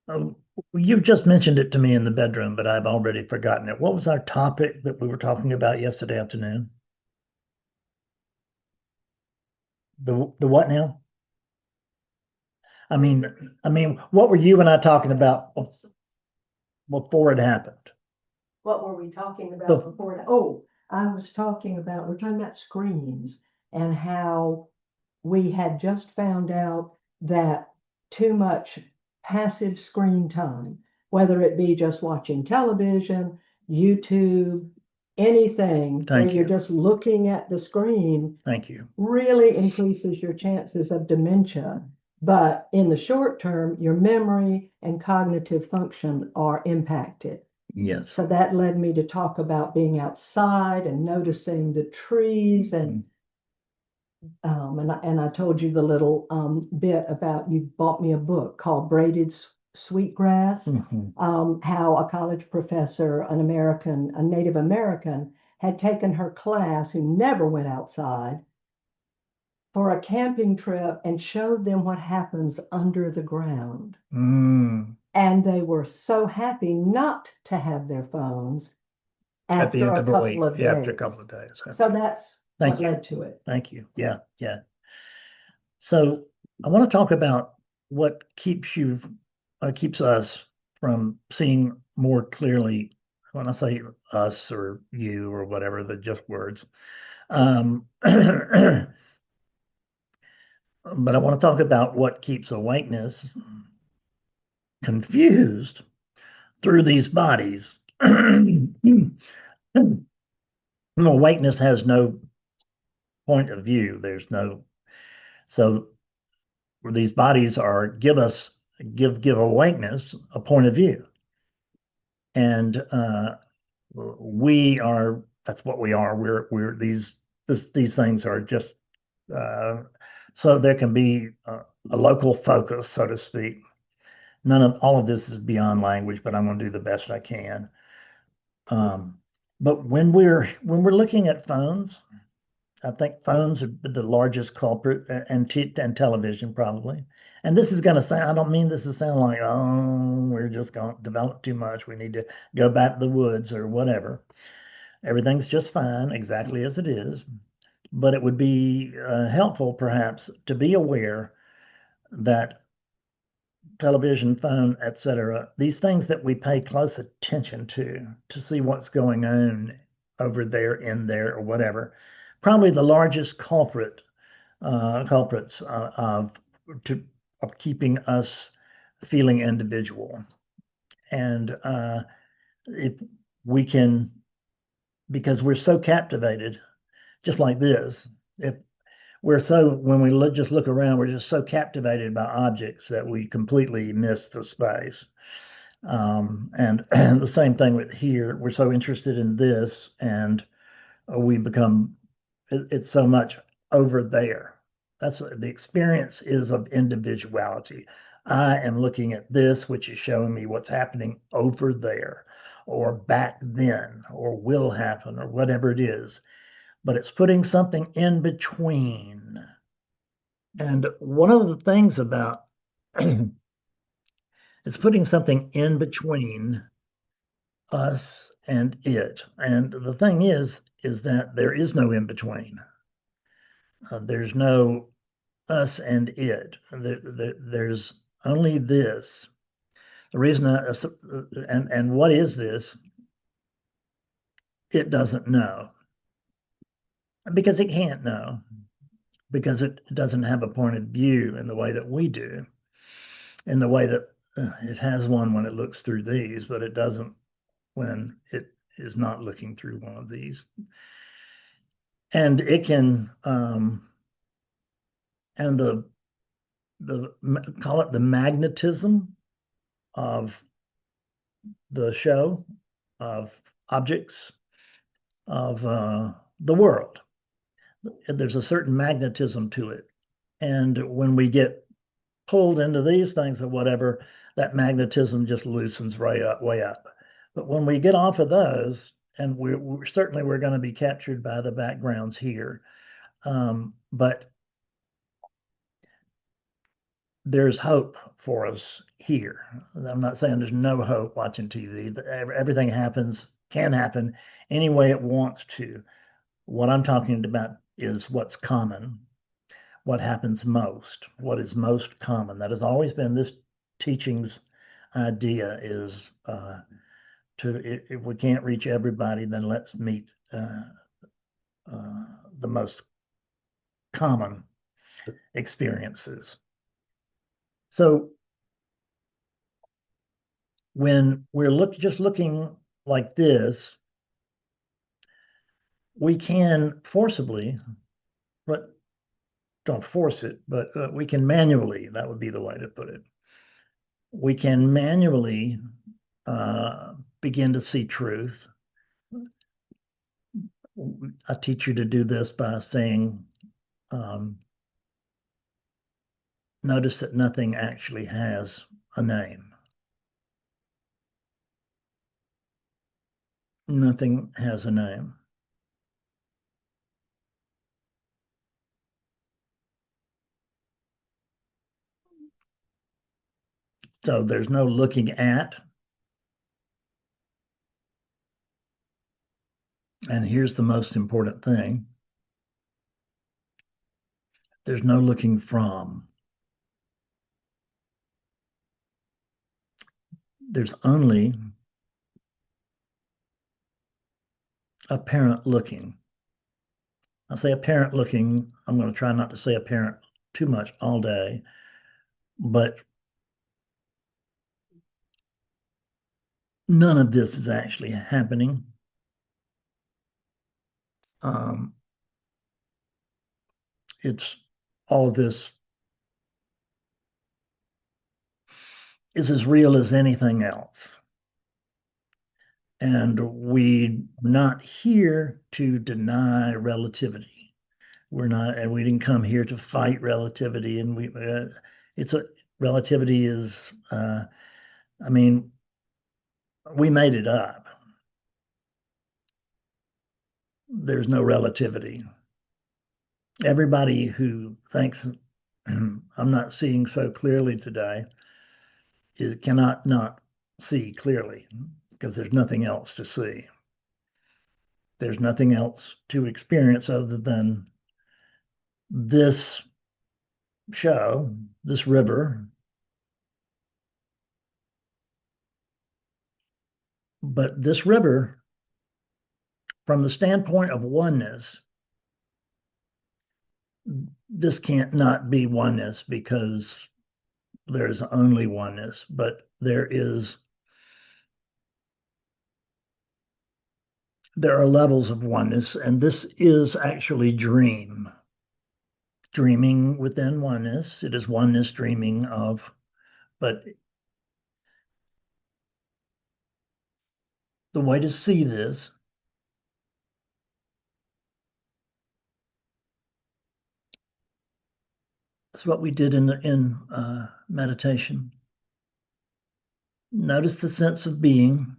Oh, you just mentioned it to me in the bedroom, but I've already forgotten it. What was our topic that we were talking about yesterday afternoon? The what now? I mean, what were you and I talking about before it happened? What were we talking about The, before? Oh, I was talking about, we're talking about screens and how we had just found out that too much passive screen time, whether it be just watching television, YouTube, anything where Thank you're you. just looking at the screen, Thank you. really increases your chances of dementia. But in the short term, your memory and cognitive function are impacted. Yes. So that led me to talk about being outside and noticing the trees and I told you the little bit about you bought me a book called Braided Sweetgrass, Mhm. how a college professor, a Native American, had taken her class who never went outside for a camping trip and showed them what happens under the ground. Mm. And they were so happy not to have their phones At the after end a of a couple week, of yeah, after a couple days. of days. So Okay. that's Thank what you. led to it. Thank you. Yeah, yeah. So I want to talk about what keeps us from seeing more clearly. When I say us or you or whatever, the just words. But I want to talk about what keeps awakeness confused through these bodies. Awakeness has no point of view. There's no so these bodies are give awakeness a point of view, and we are that's what we are. We're these things are just uh, so there can be a local focus, so to speak. None of all of this is beyond language, but I'm going to do the best I can. Um, but when we're looking at phones, I think phones are the largest culprit, and television probably. And this is going to sound, I don't mean this to sound like, oh, we're just going to develop too much. We need to go back to the woods or whatever. Everything's just fine, exactly as it is. But it would be helpful, perhaps, to be aware that television, phone, etc., these things that we pay close attention to see what's going on over there, in there, or whatever, probably the largest culprits to, of keeping us feeling individual. And if we can, because we're so captivated, just like this, if we're so, when we just look around, we're just so captivated by objects that we completely miss the space. And the same thing with here, we're so interested in this, and we become it's so much over there. That's what the experience is of individuality. I am looking at this, which is showing me what's happening over there, or back then, or will happen, or whatever it is. But it's putting something in between. And one of the things about it's putting something in between us and it. And the thing is that there is no in between. There's no us and it. There's only this. The reason and what is this? It doesn't know because it can't know because it doesn't have a point of view in the way that we do, in the way that it has one when it looks through these, but it doesn't when it is not looking through one of these. And it can and the call it the magnetism of the show, of objects, of the world. There's a certain magnetism to it. And when we get pulled into these things or whatever, that magnetism just loosens right up, way up. But when we get off of those, and we're certainly we're going to be captured by the backgrounds here, but there's hope for us here. I'm not saying there's no hope watching TV. Everything can happen any way it wants to. What I'm talking about is what's common, what happens most, what is most common. That has always been this teaching's idea is if we can't reach everybody, then let's meet the most common experiences. So when we're just looking like this, we can forcibly, but don't force it, but we can manually, that would be the way to put it. We can manually begin to see truth. I teach you to do this by saying, notice that nothing actually has a name. Nothing has a name. So there's no looking at. And here's the most important thing. There's no looking from. There's only apparent looking. I say apparent looking. I'm going to try not to say apparent too much all day, but none of this is actually happening. It's all of this is as real as anything else. And we're not here to deny relativity. We're not, and we didn't come here to fight relativity. And relativity is, I mean, we made it up. There's no relativity. Everybody who thinks I'm not seeing so clearly today cannot not see clearly because there's nothing else to see. There's nothing else to experience other than this show, this river. But this river, from the standpoint of oneness, this can't not be oneness because there's only oneness, but there are levels of oneness, and this is actually dreaming within oneness. It is oneness dreaming of, but the way to see this is what we did in meditation. Notice the sense of being.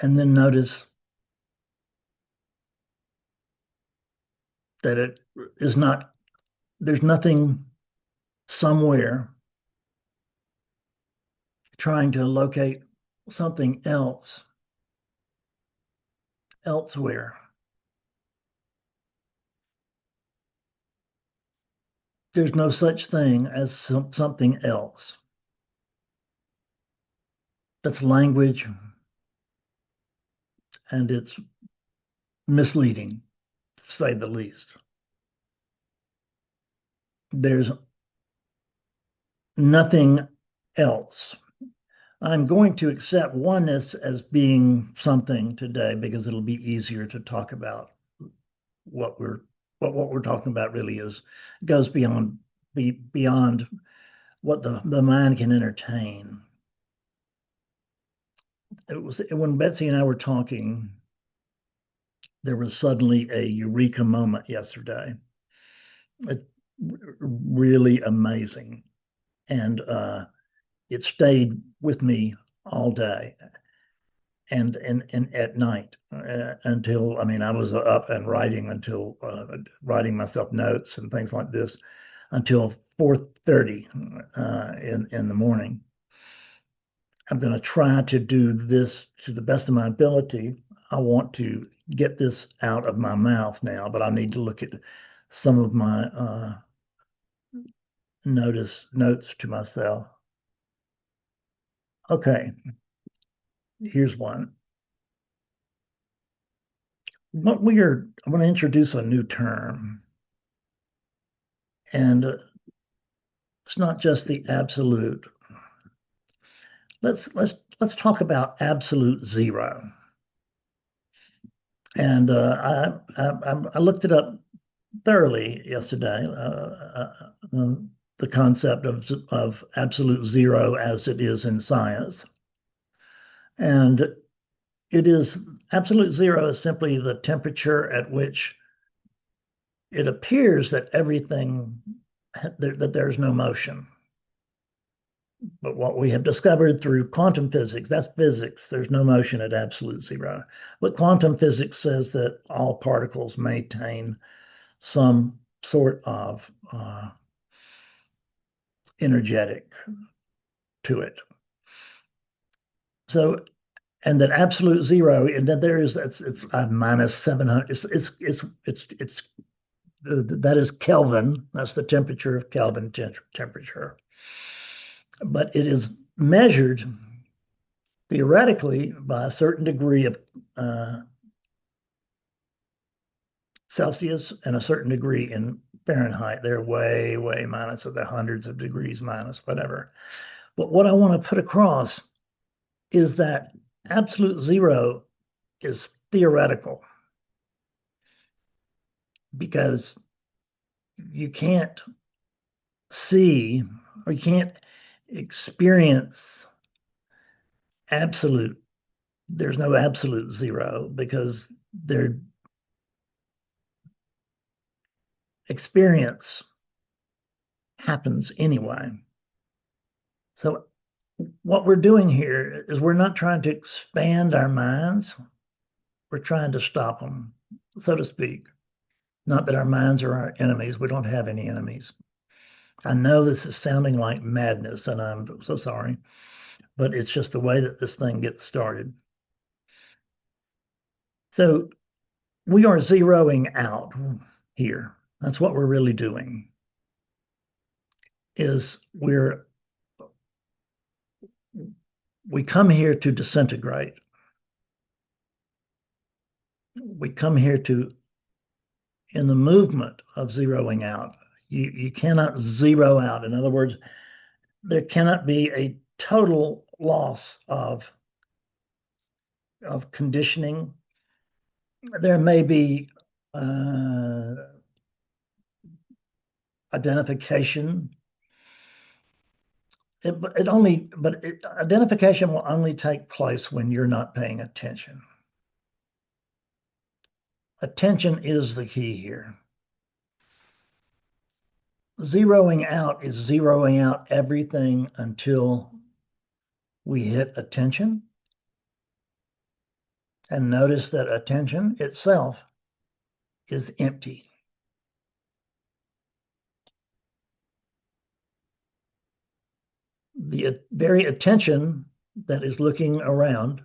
And then notice that it is not, there's nothing somewhere trying to locate something else elsewhere. There's no such thing as something else. That's language, and it's misleading, to say the least. There's nothing else. I'm going to accept oneness as being something today because it'll be easier to talk about what we're talking about really goes beyond what the mind can entertain. It was when Betsy and I were talking, there was suddenly a eureka moment yesterday. It, really amazing. And it stayed with me all day. and at night until, I mean, I was up and writing until writing myself notes and things like this until 4:30 in the morning. I'm going to try to do this to the best of my ability. I want to get this out of my mouth now, but I need to look at some of my notes to myself. Okay, here's one. I'm going to introduce a new term, and it's not just the absolute. Let's talk about absolute zero. And I looked it up thoroughly yesterday. The concept of absolute zero as it is in science, and it is absolute zero is simply the temperature at which it appears that everything that there's no motion. But what we have discovered through quantum physics, that's physics, there's no motion at absolute zero. But quantum physics says that all particles maintain some sort of energetic to it. So, and that absolute zero, and that there is, it's minus 700, it's that is Kelvin, that's the temperature of Kelvin temperature. But it is measured theoretically by a certain degree of Celsius and a certain degree in Fahrenheit. They're way, way minus of the hundreds of degrees minus, whatever. But what I want to put across is that absolute zero is theoretical because you can't see or you can't experience absolute. There's no absolute zero because their experience happens anyway. So what we're doing here is we're not trying to expand our minds. We're trying to stop them, so to speak. Not that our minds are our enemies. We don't have any enemies. I know this is sounding like madness, and I'm so sorry, but it's just the way that this thing gets started. So we are zeroing out here. That's what we're really doing. Is we come here to disintegrate. We come here to, in the movement of zeroing out, you cannot zero out. In other words, there cannot be a total loss of conditioning. There may be identification. Identification will only take place when you're not paying attention. Attention is the key here. Zeroing out is zeroing out everything until we hit attention. And notice that attention itself is empty. The very attention that is looking around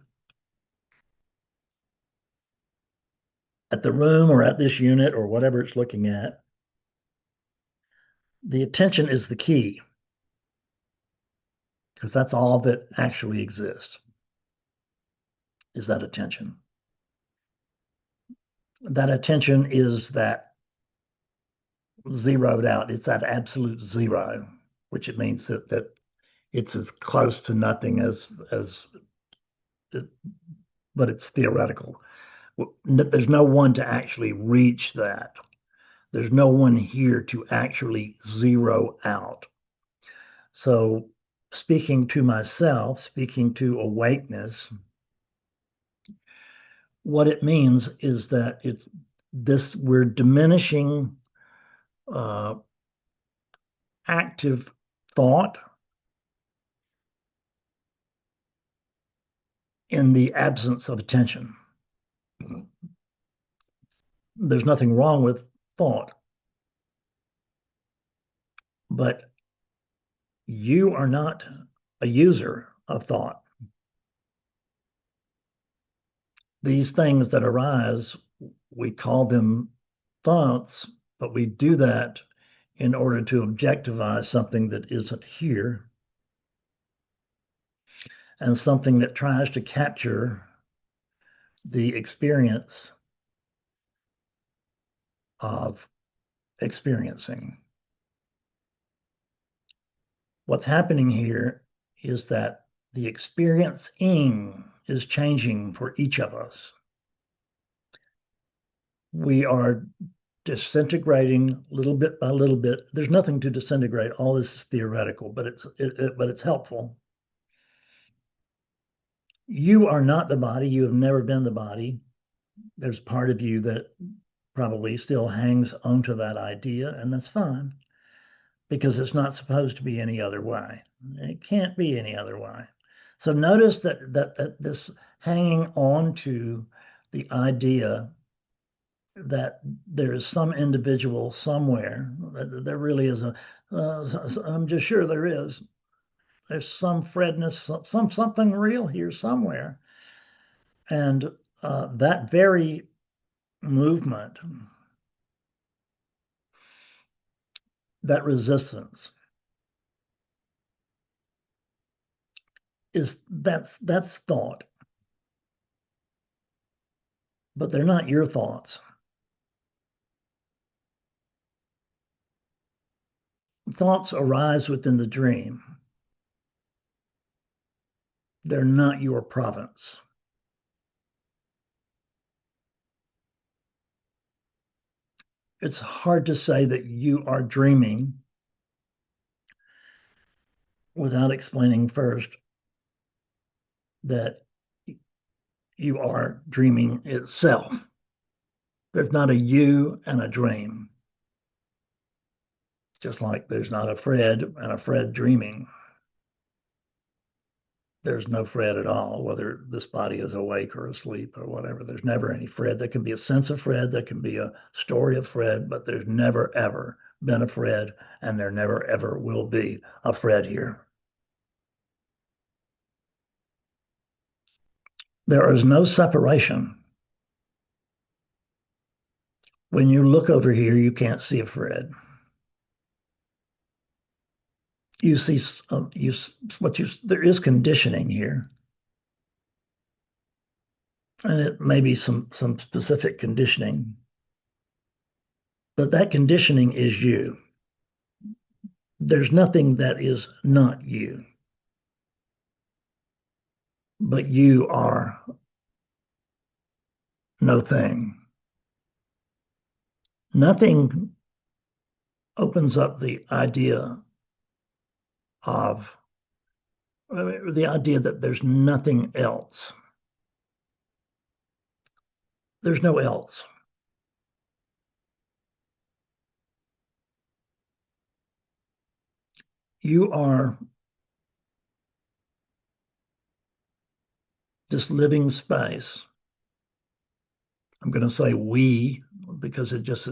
at the room or at this unit or whatever it's looking at, the attention is the key because that's all that actually exists is that attention. That attention is that zeroed out. It's that absolute zero, which it means that it's as close to nothing as but it's theoretical. There's no one to actually reach that. There's no one here to actually zero out. So speaking to myself, speaking to awakeness, what it means is that it's this, we're diminishing active thought, in the absence of attention. There's nothing wrong with thought, but you are not a user of thought. These things that arise, we call them thoughts, but we do that in order to objectivize something that isn't here and something that tries to capture the experience of experiencing. What's happening here is that the experiencing is changing for each of us. We are disintegrating little bit by little bit. There's nothing to disintegrate. All this is theoretical, but it's helpful. You are not the body. You have never been the body. There's part of you that probably still hangs onto that idea, and that's fine because it's not supposed to be any other way. It can't be any other way. So notice that this hanging on to the idea that there is some individual somewhere, there really is I'm just sure there is. There's some Fredness, something real here somewhere. And that very movement, that resistance, that's thought. But they're not your thoughts. Thoughts arise within the dream. They're not your province. It's hard to say that you are dreaming without explaining first that you are dreaming itself. There's not a you and a dream. Just like there's not a Fred and a Fred dreaming. There's no Fred at all, whether this body is awake or asleep or whatever. There's never any Fred. There can be a sense of Fred, there can be a story of Fred, but there's never, ever been a Fred, and there never, ever will be a Fred here. There is no separation. When you look over here, you can't see a Fred. You see, there is conditioning here. And it may be some specific conditioning, but that conditioning is you. There's nothing that is not you, but you are no thing. Nothing opens up the idea of the idea that there's nothing else. There's no else. You are this living space. I'm going to say we because it just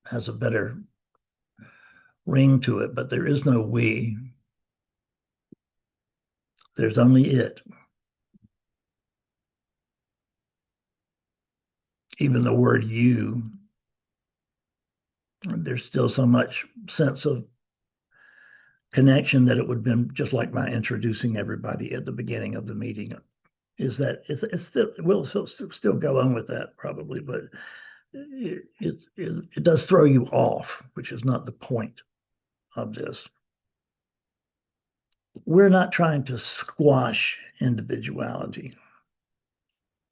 has a better ring to it, but there is no we. There's only it. Even the word you, there's still so much sense of connection that it would have been just like my introducing everybody at the beginning of the meeting. Is that it's still, we'll still go on with that probably, but it does throw you off, which is not the point of this. We're not trying to squash individuality.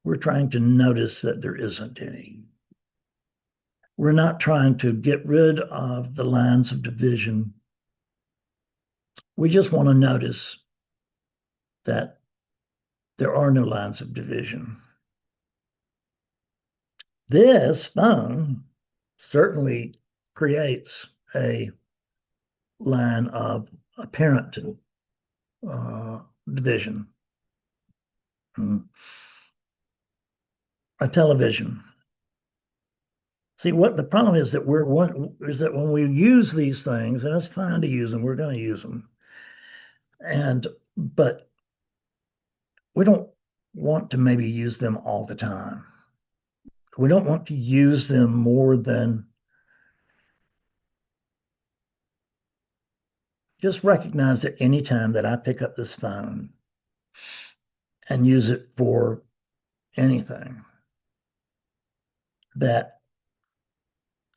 We're trying to notice that there isn't any. We're not trying to get rid of the lines of division. We just want to notice that there are no lines of division. This phone certainly creates a line of apparent division. A television. See, what the problem is that when we use these things, and it's fine to use them, we're going to use them, but we don't want to maybe use them all the time. We don't want to use them more than just recognize that any time that I pick up this phone and use it for anything, that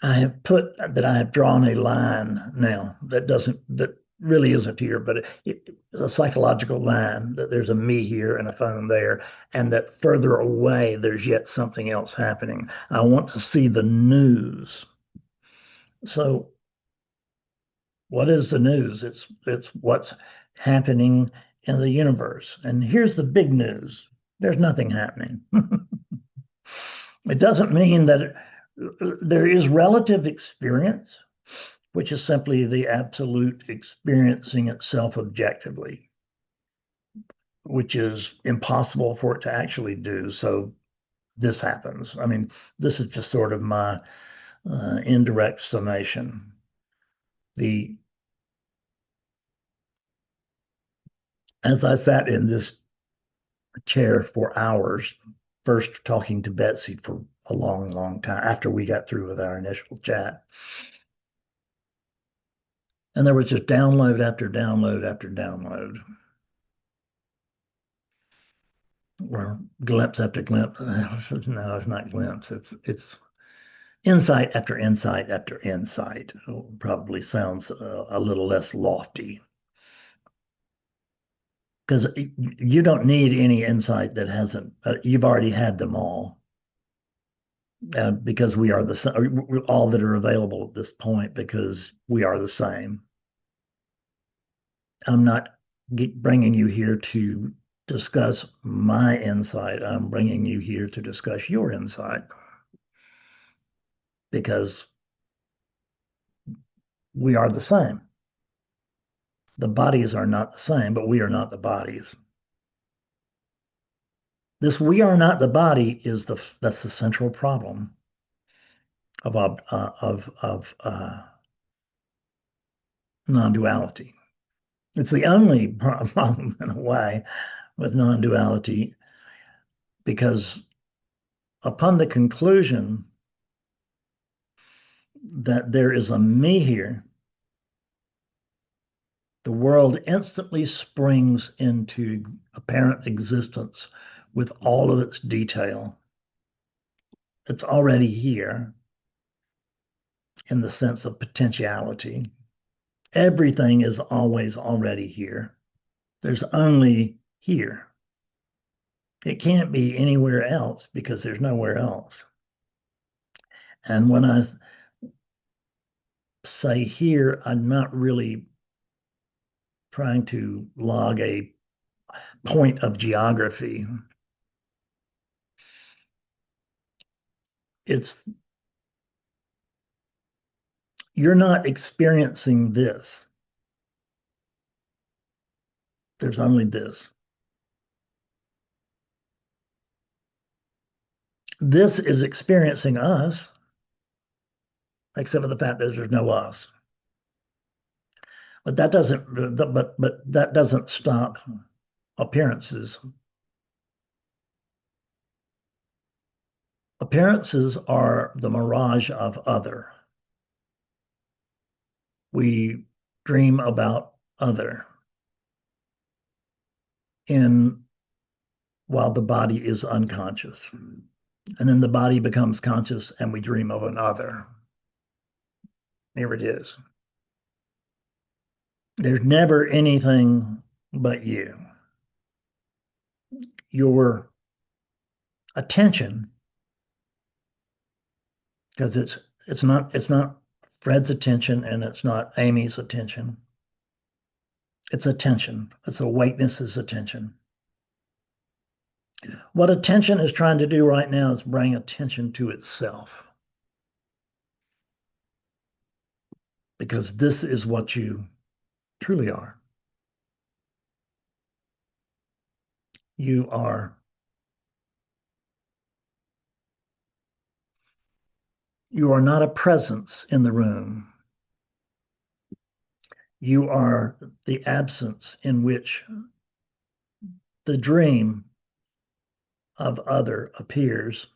I have drawn a line now that really isn't here, but it's a psychological line that there's a me here and a phone there, and that further away there's yet something else happening. I want to see the news. So what is the news? It's what's happening in the universe. And here's the big news. There's nothing happening. It doesn't mean that there is relative experience, which is simply the absolute experiencing itself objectively, which is impossible for it to actually do. So this happens. I mean, this is just sort of my indirect summation. As I sat in this chair for hours, first talking to Betsy for a long, long time after we got through with our initial chat. And there was just download after download after download, or glimpse after glimpse. No, it's not glimpse. It's insight after insight after insight. It probably sounds a little less lofty, because you don't need any insight that hasn't. You've already had them all. Because we are all that are available at this point, because we are the same. I'm not bringing you here to discuss my insight. I'm bringing you here to discuss your insight, because we are the same. The bodies are not the same, but we are not the bodies. This "we are not the body" that's the central problem of non-duality. It's the only problem in a way with non-duality, because upon the conclusion that there is a me here, the world instantly springs into apparent existence with all of its detail. It's already here in the sense of potentiality. Everything is always already here. There's only here. It can't be anywhere else, because there's nowhere else. And when I say here, I'm not really trying to log a point of geography. It's You're not experiencing this. There's only this. This is experiencing us, except for the fact that there's no us. But that doesn't stop appearances. Appearances are the mirage of other. We dream about other while the body is unconscious. And then the body becomes conscious and we dream of another. Here it is. There's never anything but you. Your attention, because it's not Fred's attention and it's not Amy's attention. It's attention. It's awakeness's attention. What attention is trying to do right now is bring attention to itself. Because this is what you truly are. You are You are not a presence in the room. You are the absence in which the dream of other appears.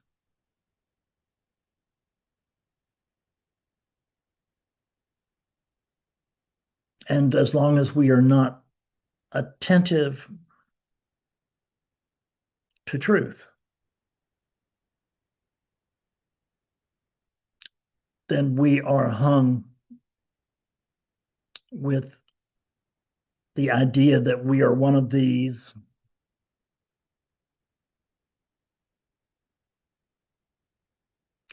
And as long as we are not attentive to truth, then we are hung with the idea that we are one of these,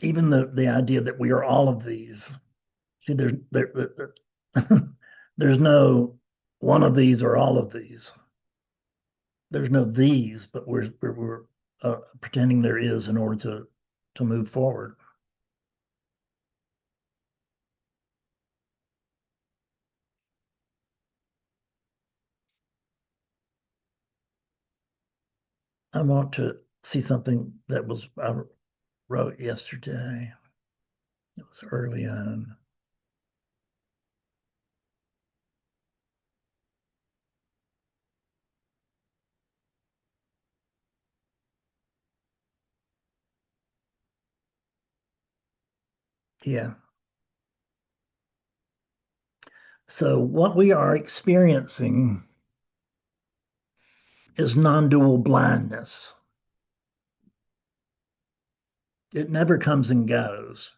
even the idea that we are all of these. See, there's no one of these or all of these. There's no these, but we're pretending there is in order to move forward. I want to see something that I wrote yesterday. It was early on. Yeah. So what we are experiencing is non-dual blindness. It never comes and goes.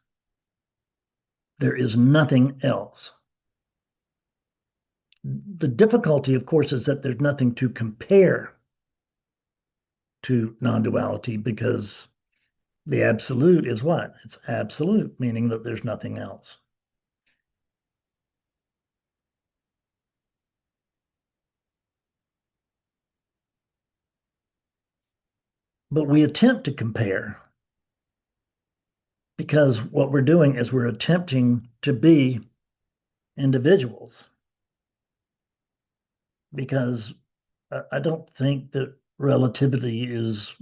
There is nothing else. The difficulty, of course, is that there's nothing to compare to non-duality because the absolute is what? It's absolute, meaning that there's nothing else. But we attempt to compare because what we're doing is we're attempting to be individuals. Because I don't think that relativity is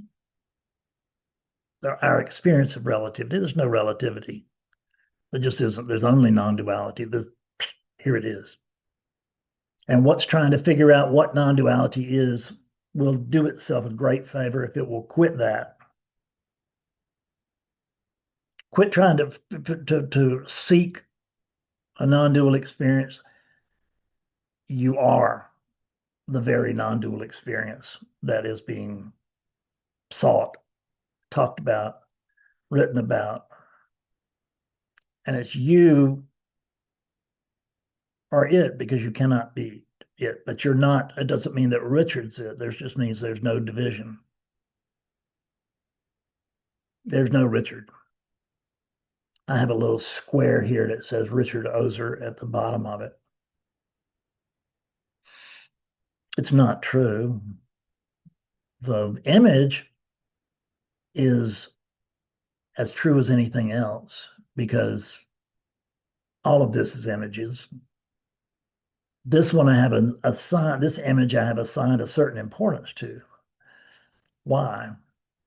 our experience of relativity. There's no relativity. There just isn't. There's only non-duality. Here it is. And what's trying to figure out what non-duality is will do itself a great favor if it will quit that. Quit trying to seek a non-dual experience. You are the very non-dual experience that is being sought, talked about, written about. And it's you are it because you cannot be it, but you're not. It doesn't mean that Richard's it. There just means there's no division. There's no Richard. I have a little square here that says Richard Ozer at the bottom of it. It's not true. The image is as true as anything else because all of this is images. This one I have assigned, this image I have assigned a certain importance to. Why?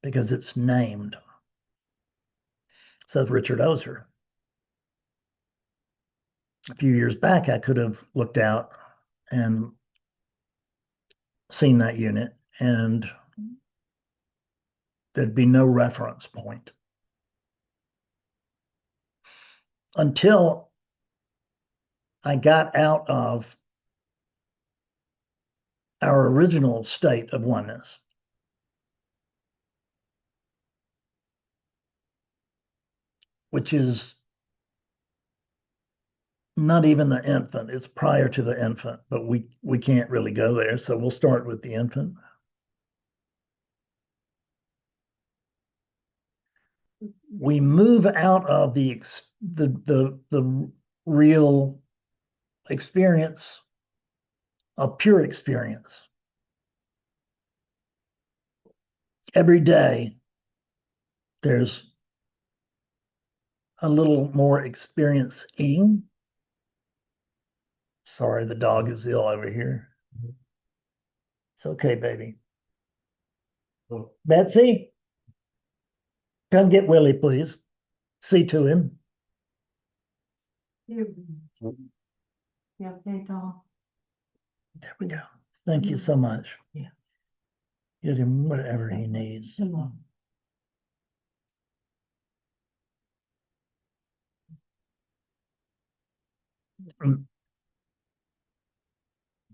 Because it's named. It says Richard Ozer. A few years back, I could have looked out and seen that unit, and there'd be no reference point until I got out of our original state of oneness. Which is not even the infant. It's prior to the infant, but we can't really go there. So we'll start with the infant. We move out of the real experience, a pure experience. Every day, there's a little more experience eating. Sorry, the dog is ill over here. It's okay, baby. Betsy, come get Willie, please. See to him. Yeah, okay, Tom. There we go. Thank you so much. Yeah. Get him whatever he needs. Come on.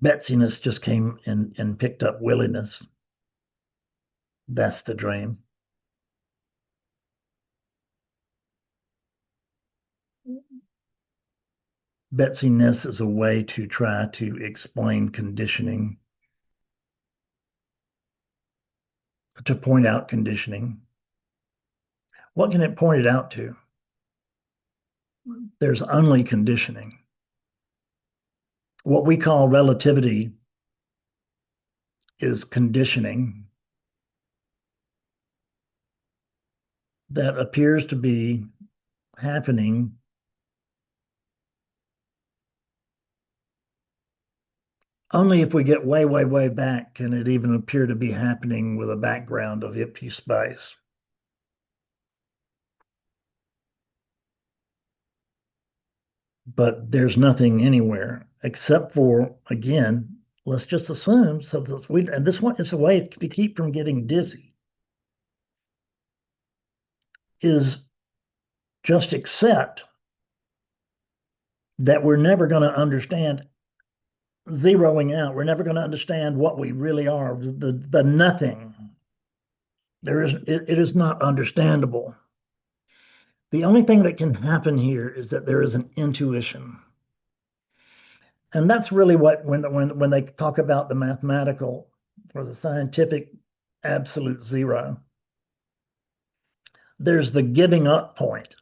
Betsiness just came and picked up willingness. That's the dream. Betsiness is a way to try to explain conditioning, to point out conditioning. What can it point it out to? There's only conditioning. What we call relativity is conditioning that appears to be happening only if we get way, way, way back can it even appear to be happening with a background of empty space. But there's nothing anywhere except for, again, let's just assume, so that we, and this one is a way to keep from getting dizzy, is just accept that we're never going to understand zeroing out. We're never going to understand what we really are, the nothing. It is not understandable. The only thing that can happen here is that there is an intuition. And that's really what, when they talk about the mathematical or the scientific absolute zero, there's the giving up point,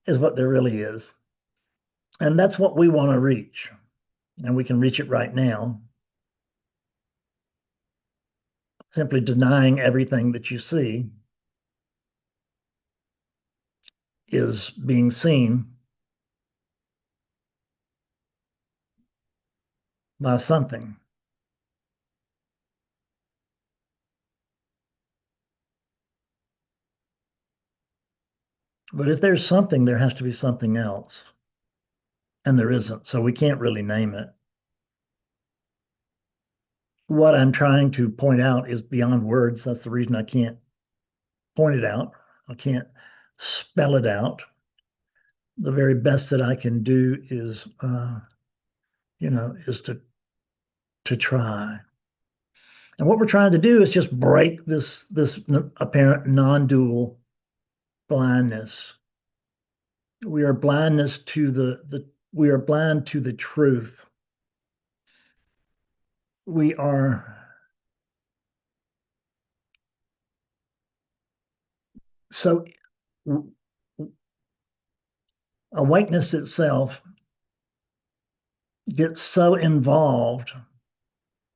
is what there really is. And that's what we want to reach. And we can reach it right now. Simply denying everything that you see is being seen by something. But if there's something, there has to be something else. And there isn't. So we can't really name it. What I'm trying to point out is beyond words. That's the reason I can't point it out. I can't spell it out. The very best that I can do is, is to try. And what we're trying to do is just break this apparent non-dual blindness. We are blindness to we are blind to the truth. We are so awakeness itself gets so involved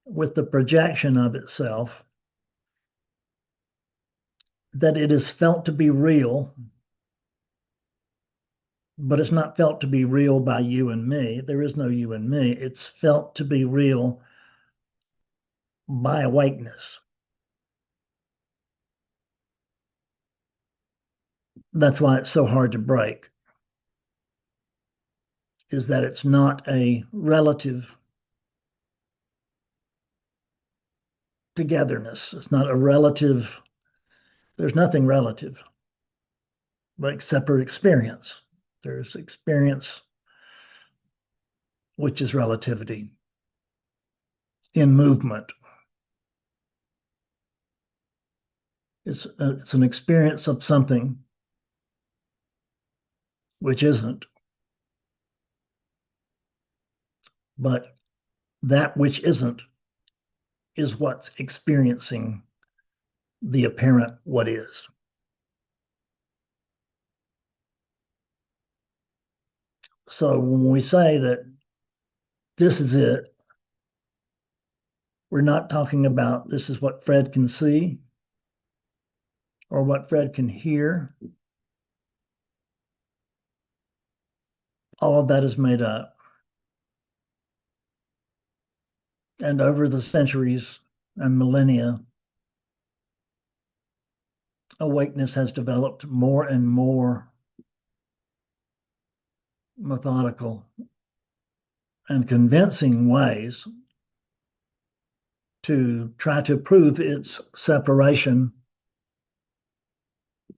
with the projection of itself that it is felt to be real, but it's not felt to be real by you and me. There is no you and me. It's felt to be real by awakeness. That's why it's so hard to break, is that it's not a relative togetherness. It's not a relative, there's nothing relative, but except for experience. There's experience, which is relativity in movement. It's an experience of something which isn't. But that which isn't is what's experiencing the apparent what is. So when we say that this is it, we're not talking about this is what Fred can see or what Fred can hear. All of that is made up. And over the centuries and millennia, awakeness has developed more and more methodical, and convincing ways to try to prove its separation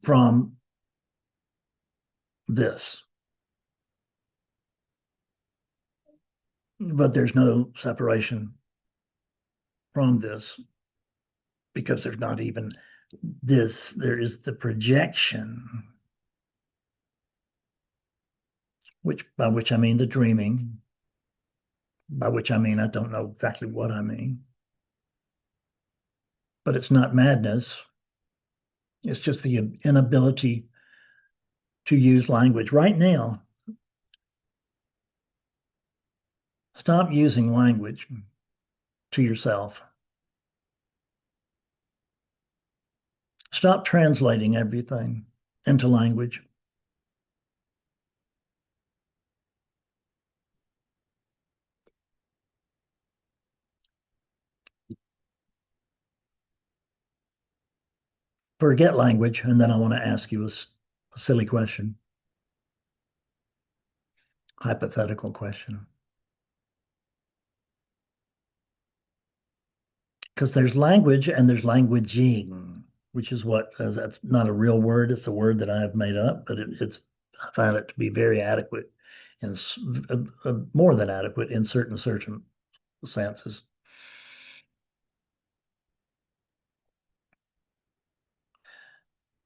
from this. But there's no separation from this because there's not even this. There is the projection, by which I mean the dreaming, by which I mean I don't know exactly what I mean. But it's not madness. It's just the inability to use language. Right now, stop using language to yourself. Stop translating everything into language. Forget language, and then I want to ask you a silly question, hypothetical question. Because there's language and there's languaging, which is what, that's not a real word. It's a word that I have made up, but it's, I find it to be very adequate and more than adequate in certain circumstances.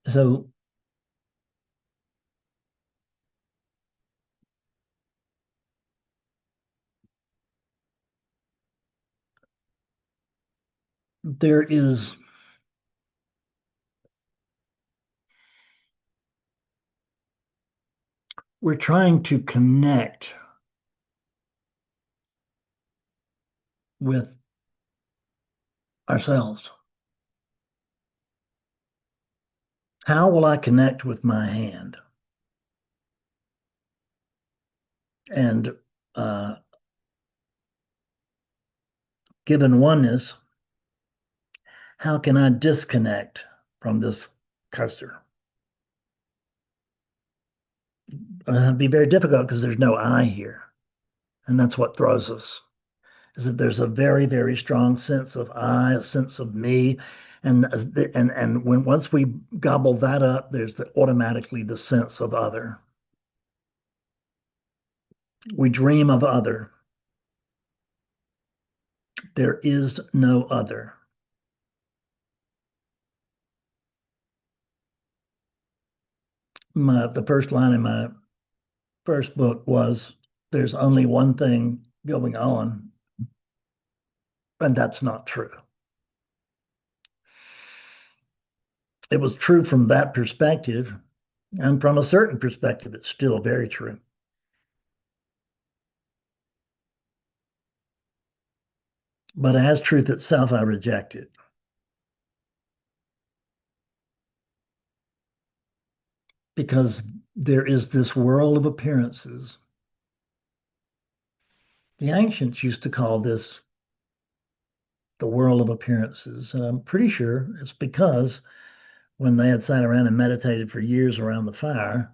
So there is, we're trying to connect with ourselves. How will I connect with my hand? And given oneness, how can I disconnect from this custer? It'd be very difficult because there's no I here. And that's what throws us, is that there's a very, very strong sense of I, a sense of me. And when once we gobble that up, there's automatically the sense of other. We dream of other. There is no other. The first line in my first book was, there's only one thing going on, and that's not true. It was true from that perspective, and from a certain perspective, it's still very true. But as truth itself, I reject it. Because there is this world of appearances. The ancients used to call this the world of appearances. And I'm pretty sure it's because when they had sat around and meditated for years around the fire,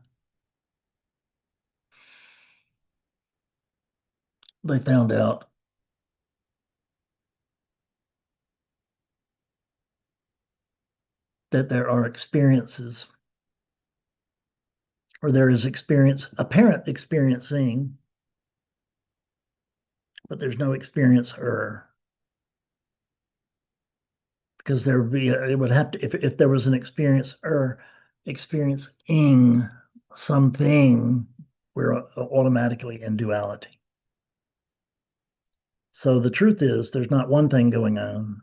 they found out that there are experiences, or there is experience, apparent experiencing, but there's no experiencer. Because there would be, it would have to, if there was an experiencer experiencing something, we're automatically in duality. So the truth is, there's not one thing going on.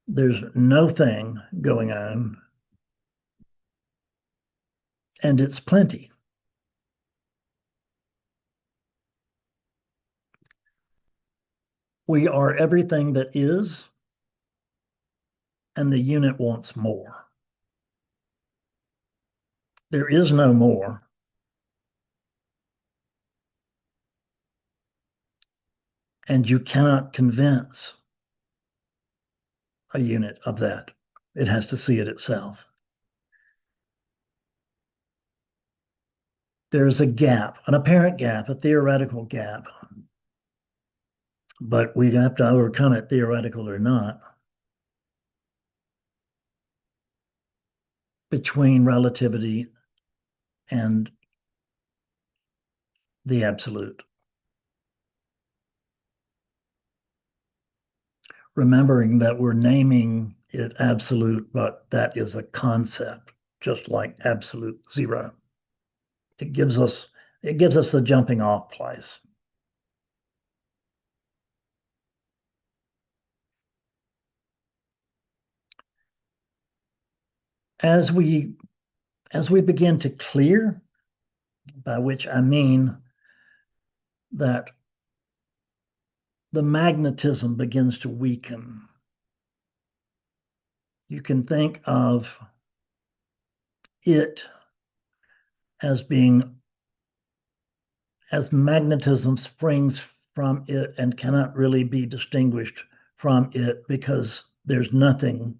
There's no thing going on. And it's plenty. We are everything that is, and the unit wants more. There is no more. And you cannot convince a unit of that. It has to see it itself. there's a gap, an apparent gap, a theoretical gap, but we have to overcome it, theoretical or not, between relativity and the absolute. Remembering that we're naming it absolute, but that is a concept, just like absolute zero. It gives us the jumping off place. As we begin to clear, by which I mean that the magnetism begins to weaken. You can think of it as being, as magnetism springs from it and cannot really be distinguished from it because there's nothing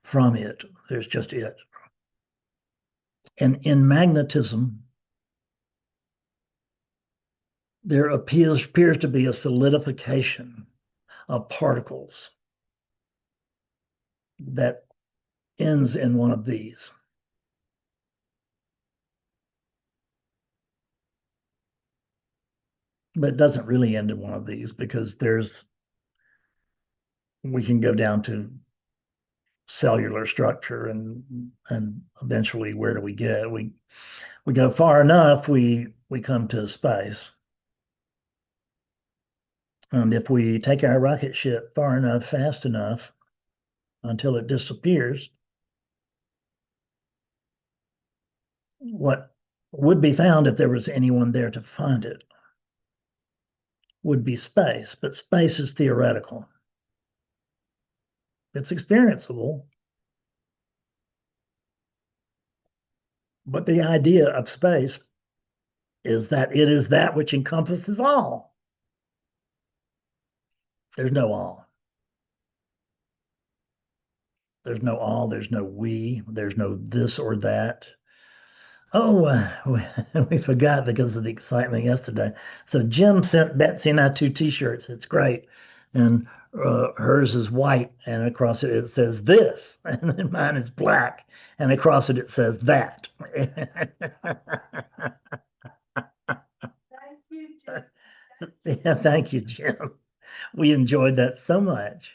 from it. There's just it. And in magnetism, there appears to be a solidification of particles that ends in one of these. But it doesn't really end in one of these because we can go down to cellular structure and eventually where do we get? We go far enough, we come to space. And if we take our rocket ship far enough, fast enough, until it disappears, what would be found if there was anyone there to find it would be space, but space is theoretical. It's experienceable, but the idea of space is that it is that which encompasses all. There's no all. There's no all, there's no we, there's no this or that. Oh, we forgot because of the excitement yesterday. So Jim sent Betsy and I 2 T-shirts. It's great. And hers is white, and across it says this, and then mine is black, and across it says that. Thank you, Jim. Yeah, thank you, Jim. We enjoyed that so much.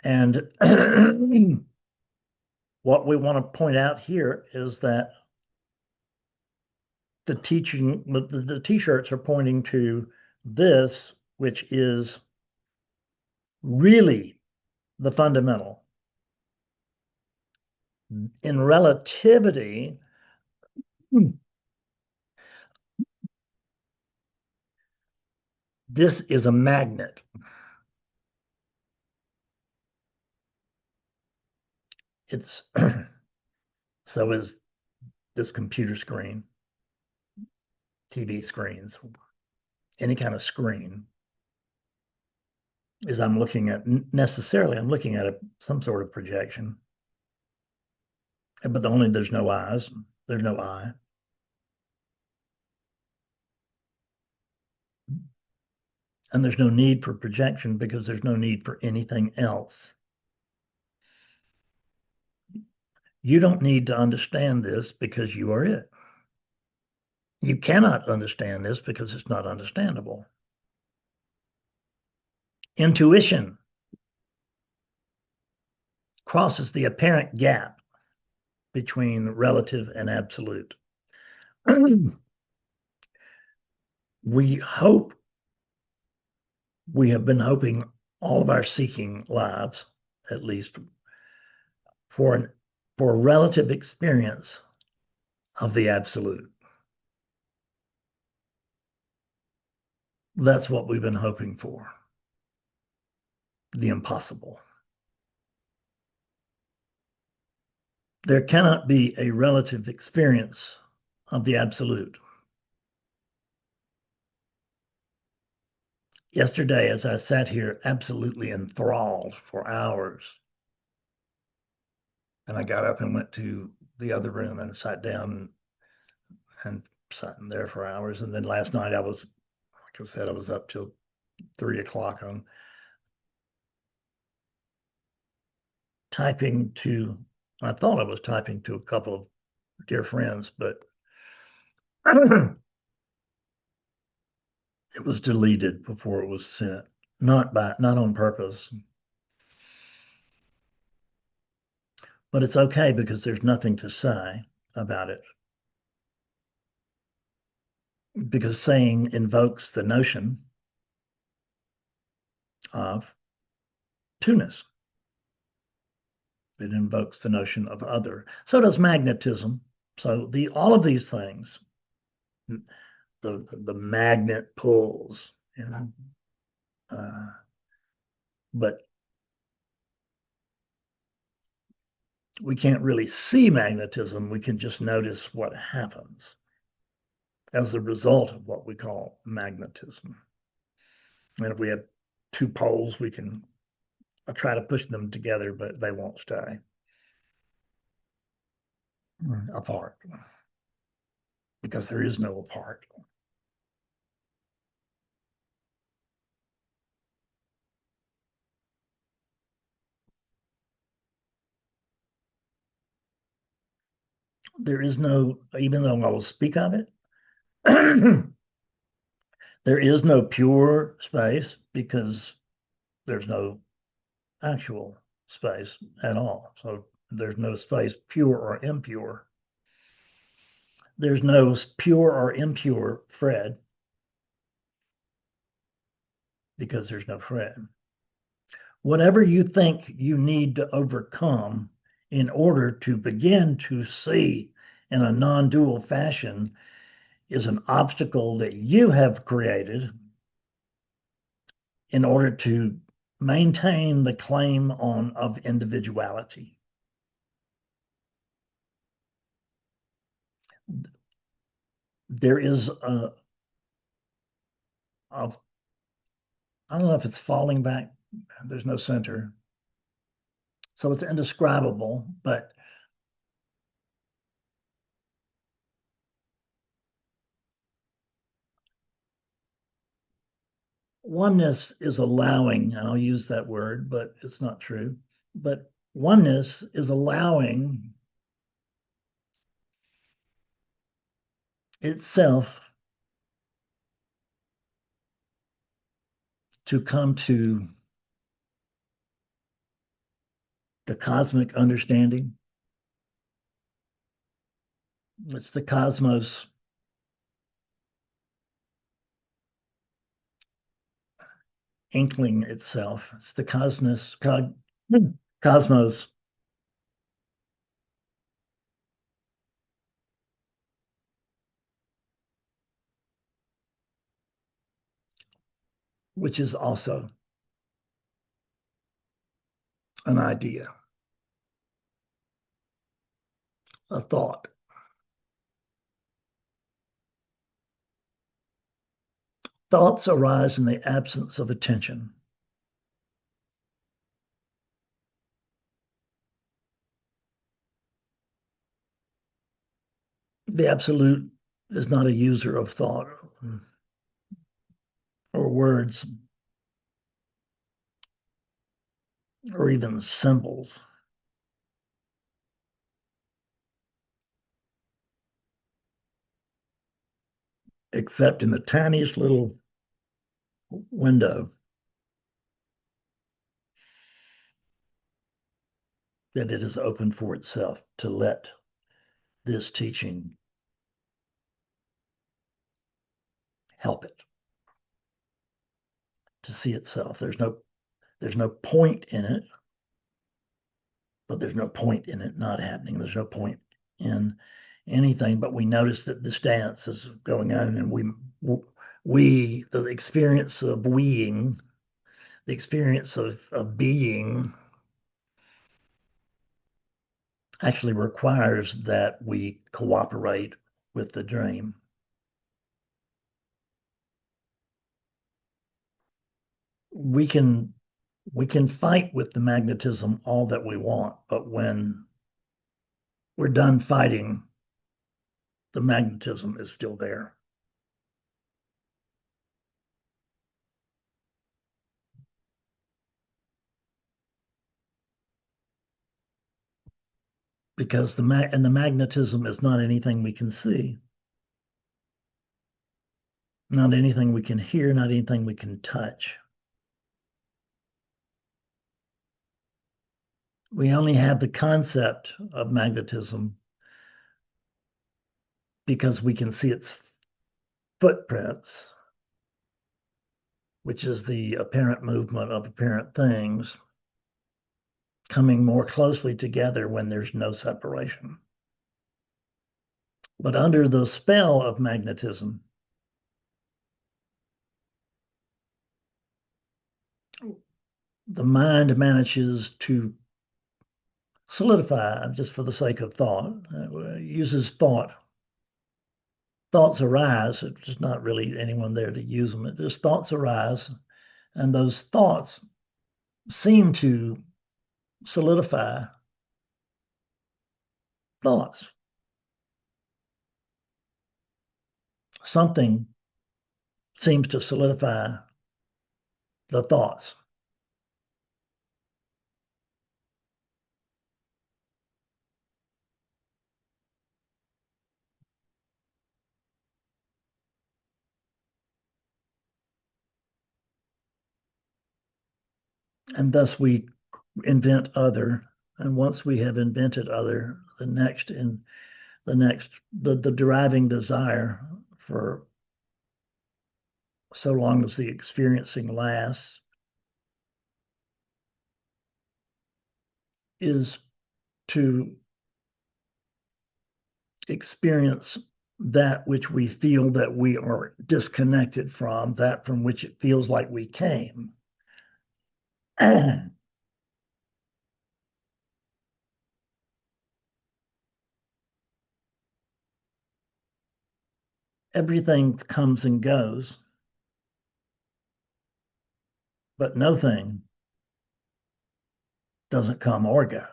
And what we want to point out here is that the T-shirts are pointing to this, which is really the fundamental. In relativity, this is a magnet. It's so is this computer screen, TV screens, any kind of screen. Is I'm looking at some sort of projection. But there's no eyes, there's no eye. And there's no need for projection because there's no need for anything else. You don't need to understand this because you are it. You cannot understand this because it's not understandable. Intuition crosses the apparent gap between relative and absolute. We have been hoping all of our seeking lives, at least, for a relative experience of the absolute. That's what we've been hoping for. The impossible. There cannot be a relative experience of the absolute. Yesterday, as I sat here absolutely enthralled for hours, and I got up and went to the other room and sat down and sat in there for hours. And then last night I was, like I said, I was up till 3 o'clock on typing to, I thought I was typing to a couple of dear friends, but it was deleted before it was sent, not on purpose. But it's okay because there's nothing to say about it. Because saying invokes the notion of two-ness. It invokes the notion of other. So does magnetism. So all of these things, the magnet pulls, but we can't really see magnetism. We can just notice what happens as a result of what we call magnetism. And if we have two poles, we can try to push them together, but they won't stay apart because there is no apart. There is no, even though I will speak of it, there is no pure space because there's no actual space at all. So there's no space pure or impure. There's no pure or impure Fred because there's no Fred. Whatever you think you need to overcome in order to begin to see in a non-dual fashion is an obstacle that you have created in order to maintain the claim of individuality. There is I don't know if it's falling back. There's no center. So it's indescribable, but oneness is allowing, and I'll use that word, but it's not true. But oneness is allowing itself to come to the cosmic understanding. It's the cosmos inkling itself. It's the cosmos which is also an idea, a thought. Thoughts arise in the absence of attention. The absolute is not a user of thought or words or even symbols. Except in the tiniest little window that it is open for itself to let this teaching help it to see itself. There's no point in it, but there's no point in it not happening. There's no point in anything, but we notice that this dance is going on, and the experience of weeing, the experience of being actually requires that we cooperate with the dream. We can fight with the magnetism all that we want, but when we're done fighting, the magnetism is still there. Because the magnetism is not anything we can see, not anything we can hear, not anything we can touch. We only have the concept of magnetism because we can see its footprints, which is the apparent movement of apparent things coming more closely together when there's no separation. But under the spell of magnetism, the mind manages to solidify, just for the sake of thought, uses thought. Thoughts arise. It's not really anyone there to use them. Just thoughts arise, and those thoughts seem to solidify thoughts. Something seems to solidify the thoughts. And thus we invent other. And once we have invented other, the deriving desire for so long as the experiencing lasts is to experience that which we feel that we are disconnected from, that from which it feels like we came. Everything comes and goes, but no thing doesn't come or go.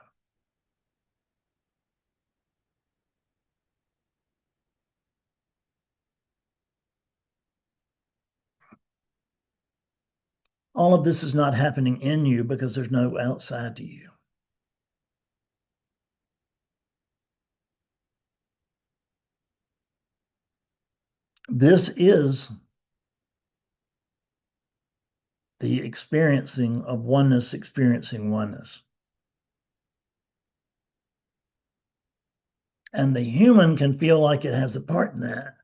All of this is not happening in you because there's no outside to you. This is the experiencing of oneness, experiencing oneness. And the human can feel like it has a part in that.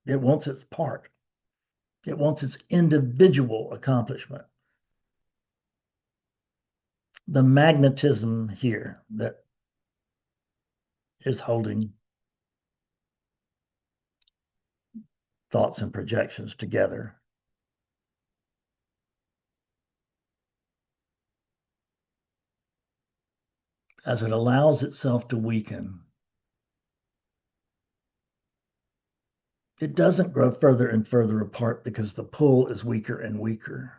It wants its part. It wants its individual accomplishment. The magnetism here that is holding thoughts and projections together. As it allows itself to weaken, it doesn't grow further and further apart because the pull is weaker and weaker.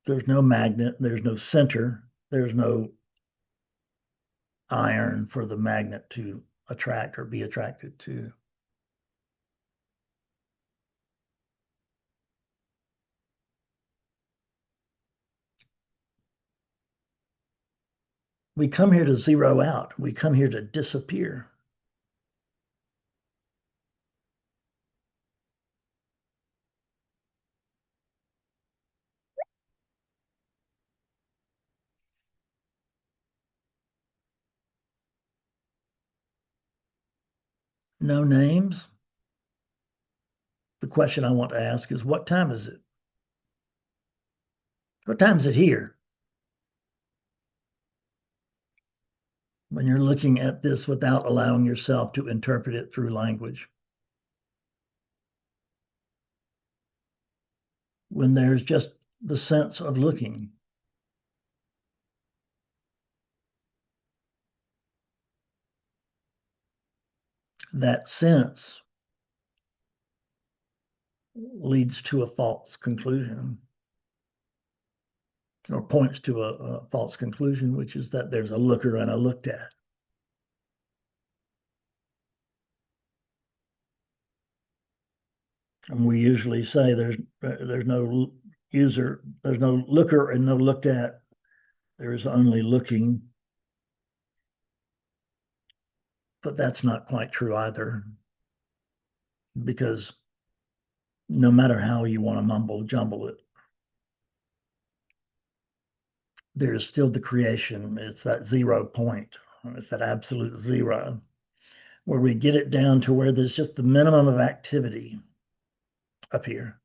There's no magnet, there's no center, there's no iron for the magnet to attract or be attracted to. We come here to zero out. We come here to disappear. No names. The question I want to ask is, what time is it? What time is it here? When you're looking at this without allowing yourself to interpret it through language. When there's just the sense of looking. That sense leads to a false conclusion. or points to a false conclusion, which is that there's a looker and a looked at. And we usually say there's no user, there's no looker and no looked at. There is only looking. But that's not quite true either, because no matter how you want to mumble jumble it, there's still the creation. It's that 0 point. It's that absolute zero where we get it down to where there's just the minimum of activity up here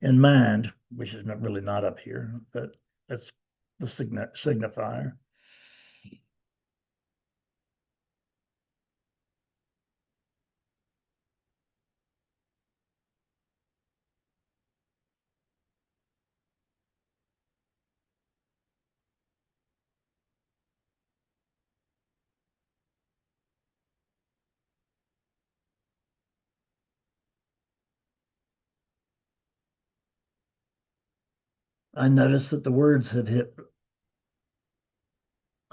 in mind, which is really not up here, but that's the signifier. I notice that the words have hit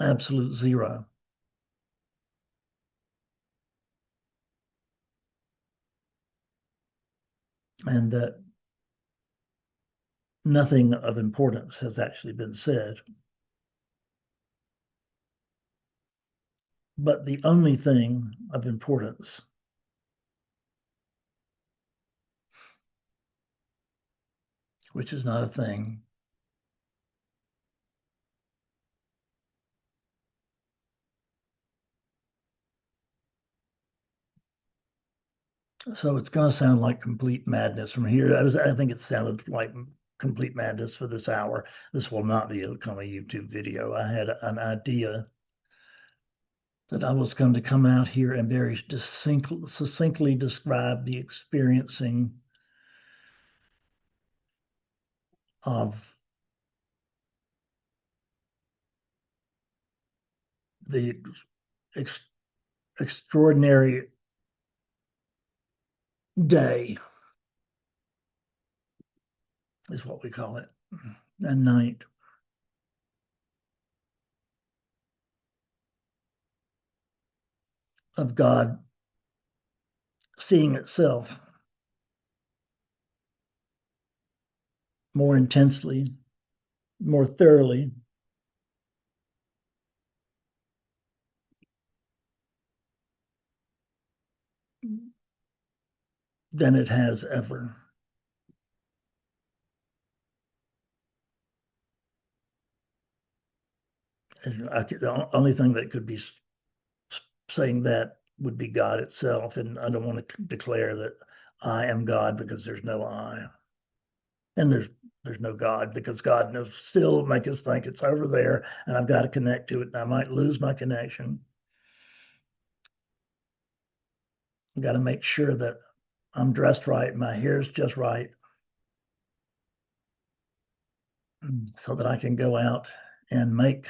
absolute zero. And that nothing of importance has actually been said. But the only thing of importance, which is not a thing, so it's going to sound like complete madness from here. I think it sounded like complete madness for this hour. This will not be a YouTube video. I had an idea that I was going to come out here and very succinctly describe the experiencing of the ex extraordinary day, is what we call it, and night. Of God seeing itself more intensely, more thoroughly than it has ever. The only thing that could be saying that would be God itself. And I don't want to declare that I am God, because there's no I. And there's no God, because God knows still make us think it's over there and I've got to connect to it, and I might lose my connection. I've got to make sure that I'm dressed right, my hair's just right, so that I can go out and make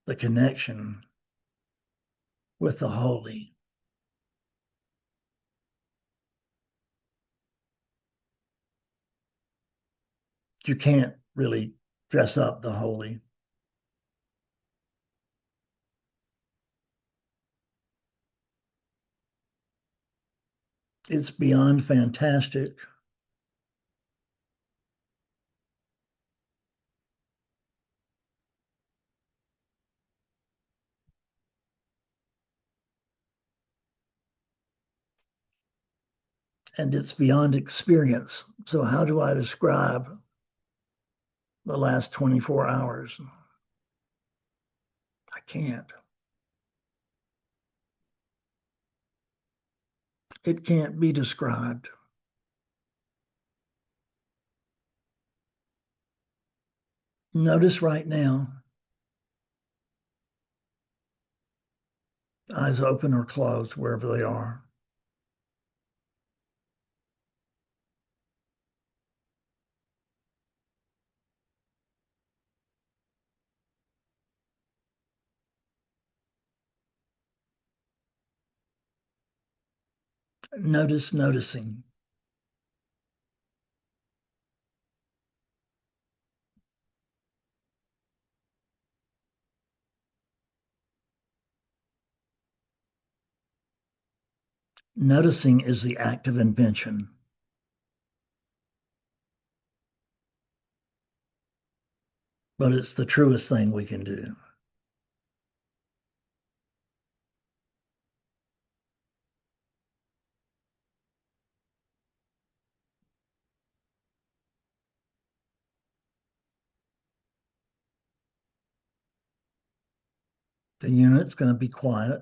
the connection with the holy. You can't really dress up the holy. It's beyond fantastic. And it's beyond experience. So how do I describe the last 24 hours? I can't. It can't be described. Notice right now, eyes open or closed, wherever they are. Notice noticing. Noticing is the act of invention, but it's the truest thing we can do. The unit's going to be quiet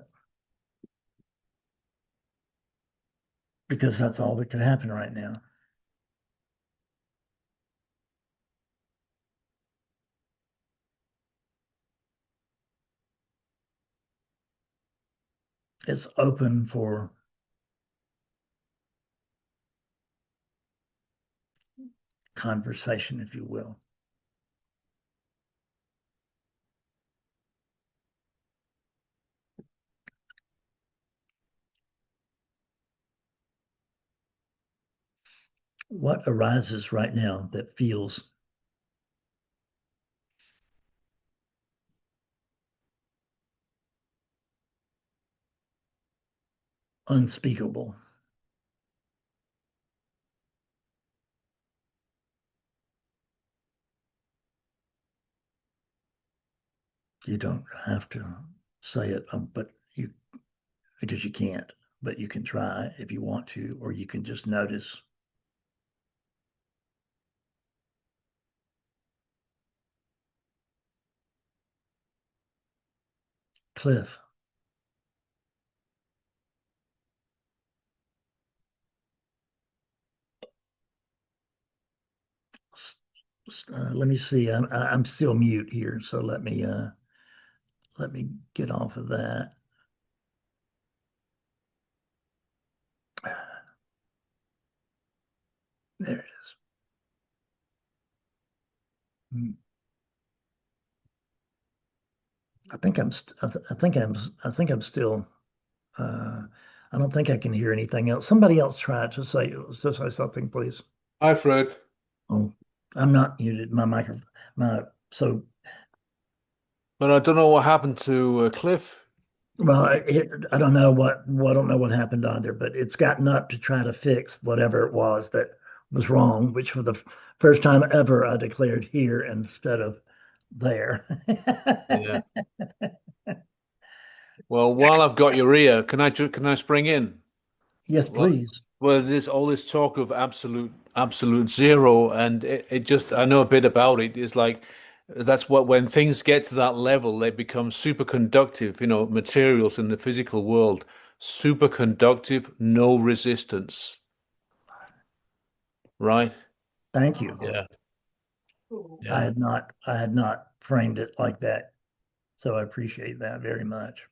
because that's all that can happen right now. It's open for conversation, if you will. What arises right now that feels unspeakable? You don't have to say it, but you, because you can't, but you can try if you want to, or you can just notice. Cliff, let me see. I'm still mute here, so let me get off of that. There it is. I think I'm still. I don't think I can hear anything else. Somebody else try to say something, please. Hi, Fred. Oh, I'm not muted. My microphone. So But I don't know what happened to Cliff. well, I don't know what happened either, but it's gotten up to try to fix whatever it was that was wrong, which for the first time ever I declared here instead of there. Yeah. Well, while I've got your ear, can I spring in? Yes, Well, please. well, there's all this talk of absolute zero, and it just I know a bit about it. It's like that's what when things get to that level, they become superconductive, materials in the physical world. Superconductive, no resistance. Right? Thank you. Yeah. I Yeah. had not I had not framed it like that, so I appreciate that very much.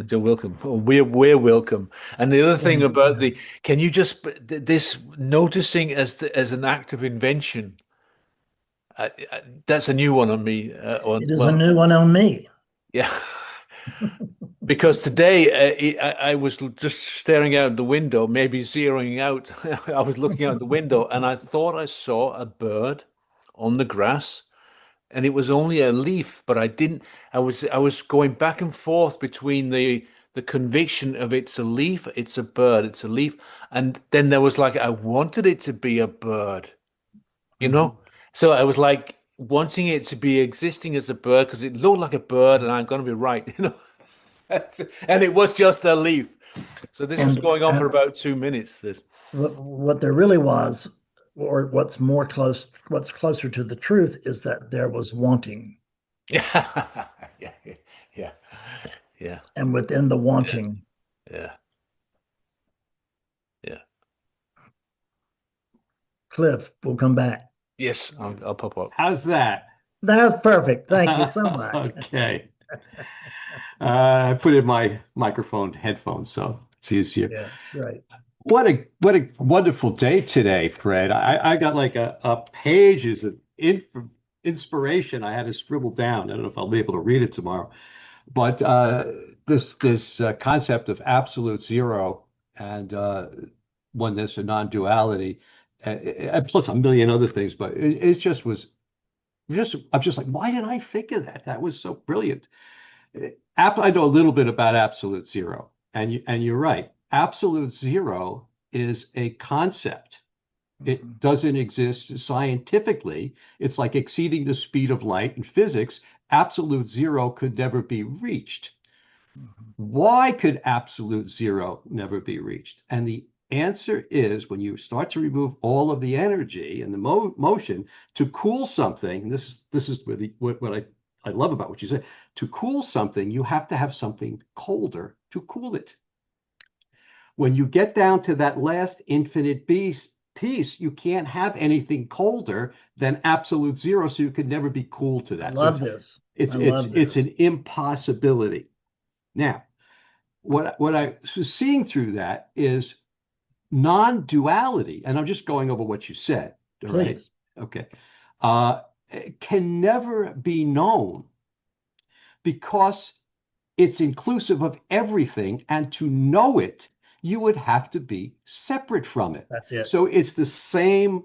You're welcome. We're welcome. And the other thing about Yeah. can you just this noticing as an act of invention? That's a new one on me. It is a new one on me. Yeah, because today I was just staring out the window, maybe zeroing out. I was looking out the window, and I thought I saw a bird on the grass, and it was only a leaf, but I didn't. I was going back and forth between the conviction of it's a leaf, it's a bird, it's a leaf, and then there was like I wanted it to be a bird, you Mhm. know. So I was like wanting it to be existing as a bird because it looked like a bird, and I'm going to be right, you know. And it was just a leaf. So this was going on for And about 2 minutes. This. what there really was, or what's closer to the truth, is that there was wanting, Yeah, yeah, yeah, yeah, and within the yeah, wanting, yeah, yeah. Cliff will come back. Yes, I'll pop up. How's that? That's perfect. Thank you so much. Okay. I put in my microphone headphones, so it's easier. Yeah, right. What a wonderful day today, Fred. I got like a pages of inspiration I had to scribble down. I don't know if I'll be able to read it tomorrow, but this concept of absolute zero and oneness or non-duality, and plus a million other things, but it just was just I'm just like, why did I think of that? That was so brilliant. I know a little bit about absolute zero, and you're right. absolute zero is a concept. It Mhm. doesn't exist scientifically. It's like exceeding the speed of light in physics. Absolute zero could never be reached. Mhm. Why could absolute zero never be reached? And the answer is when you start to remove all of the energy and the motion to cool something, and this is where what I love about what you said, to cool something, you have to have something colder to cool it. When you get down to that last infinite piece, you can't have anything colder than absolute zero, so you could never be cool to I that. So love this. I love it's this. an impossibility. Now, what I was seeing through that is non-duality, and I'm just going over what you said, all right? Please. Okay. Can never be known because it's inclusive of everything, and to know it, you would have to be separate from it. That's it. So it's the same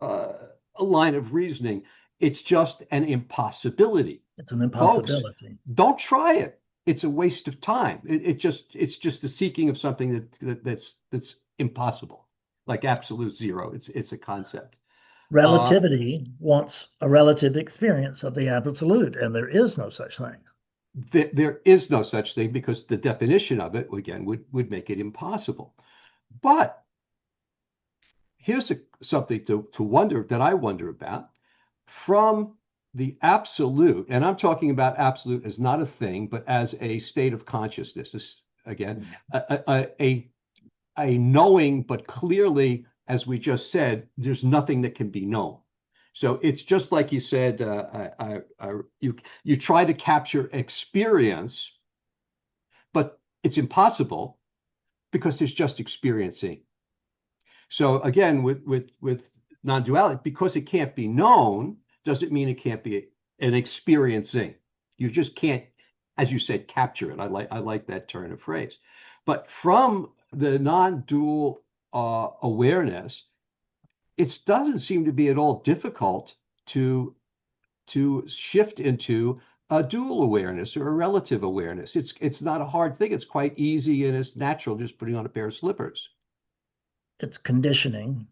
line of reasoning. It's just an impossibility. It's an Folks, impossibility. don't try it. It's a waste of time. It's just the seeking of something that's impossible, like absolute zero. It's a concept. Relativity wants a relative experience of the absolute, and there is no such thing. There is no such thing because the definition of it, again, would make it impossible. But here's something to wonder that I wonder about. From the absolute, and I'm talking about absolute as not a thing, but as a state of consciousness. This, again, a knowing, but clearly, as we just said, there's nothing that can be known. So it's just like you said, you try to capture experience, but it's impossible because there's just experiencing. So again, with non-duality, because it can't be known, doesn't mean it can't be an experiencing. You just can't, as you said, capture it. I like that turn of phrase. But from the non-dual awareness, it doesn't seem to be at all difficult to shift into a dual awareness or a relative awareness. It's not a hard thing. It's quite easy and it's natural, just putting on a pair of slippers. It's conditioning.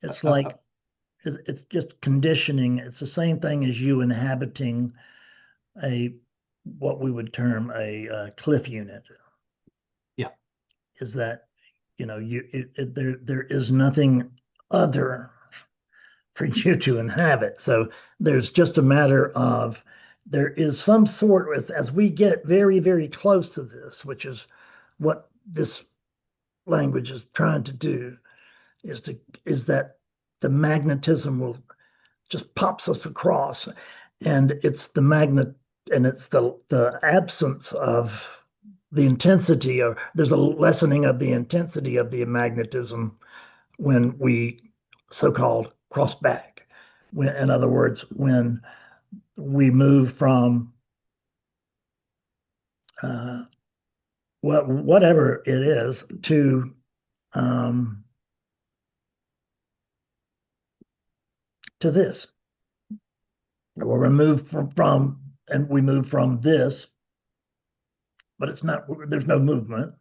It's Uh, like it's just conditioning. It's the same thing as you inhabiting what we would term a cliff unit. yeah. Is that there is nothing other for you to inhabit. So there's just a matter of there is some sort as we get very, very close to this, which is what this language is trying to do, is that the magnetism will just pops us across, and it's the magnet, and it's the absence of the intensity, or there's a lessening of the intensity of the magnetism when we so-called cross back. In other words, when we move from whatever it is to this, we're removed from and we move from this, but it's not. There's no movement.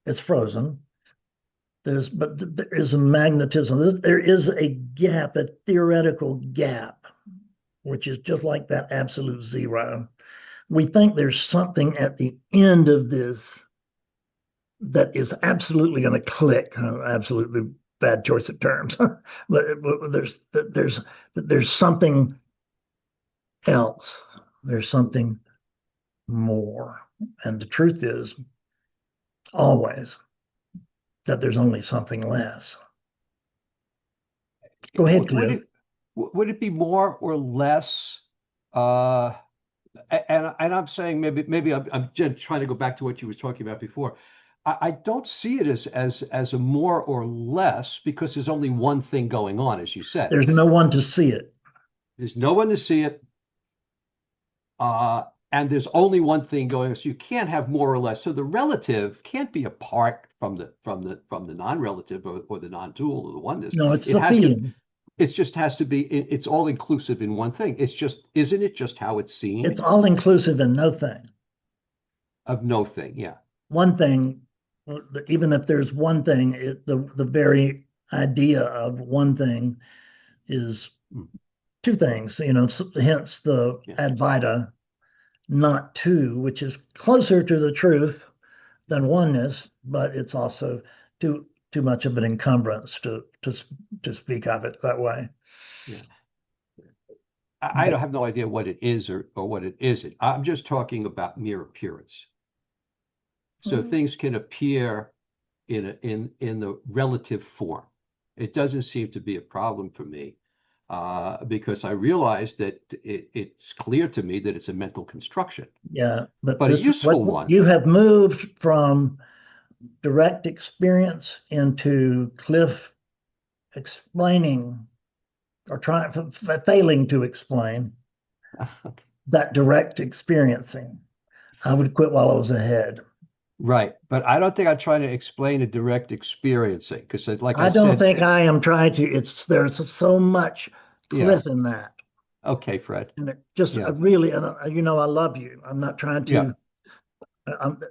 It's frozen. But there is a magnetism. There is a gap, a theoretical gap, which is just like that absolute zero. We think there's something at the end of this that is absolutely going to click. Absolutely bad choice of terms, but there's something else. There's something more, and the truth is always that there's only something less. Go ahead, Cliff. Would it be more or less? And I'm saying maybe I'm just trying to go back to what you were talking about before. I don't see it as a more or less because there's only one thing going on, as you said. There's no one to see it. There's no one to see it. And there's only one thing going on. So you can't have more or less. So the relative can't be apart from the non-relative or the non-dual or the oneness. No, it's the feeling. It just has to be, it's all inclusive in one thing. It's just, isn't it just how it's seen? It's all inclusive in no thing. Of no thing, yeah. one thing, even if there's one thing, the very idea of one thing is two things, hence the Advaita, not two, which is closer to the truth than oneness, but it's also too much of an encumbrance to speak of it that way. Yeah. I don't have no idea what it is or what it isn't. I'm just talking about mere appearance. So things can appear in the relative form. It doesn't seem to be a problem for me because I realize that it's clear to me that it's a mental construction. Yeah, but a useful one. You have moved from direct experience into Cliff explaining or failing to explain that direct experiencing. I would quit while I was ahead. Right, but I don't think I'm trying to explain a direct experiencing because, like I don't think I am trying to. There's so much Cliff in that. Okay, Fred. And it just really, and I love you. I'm not trying to.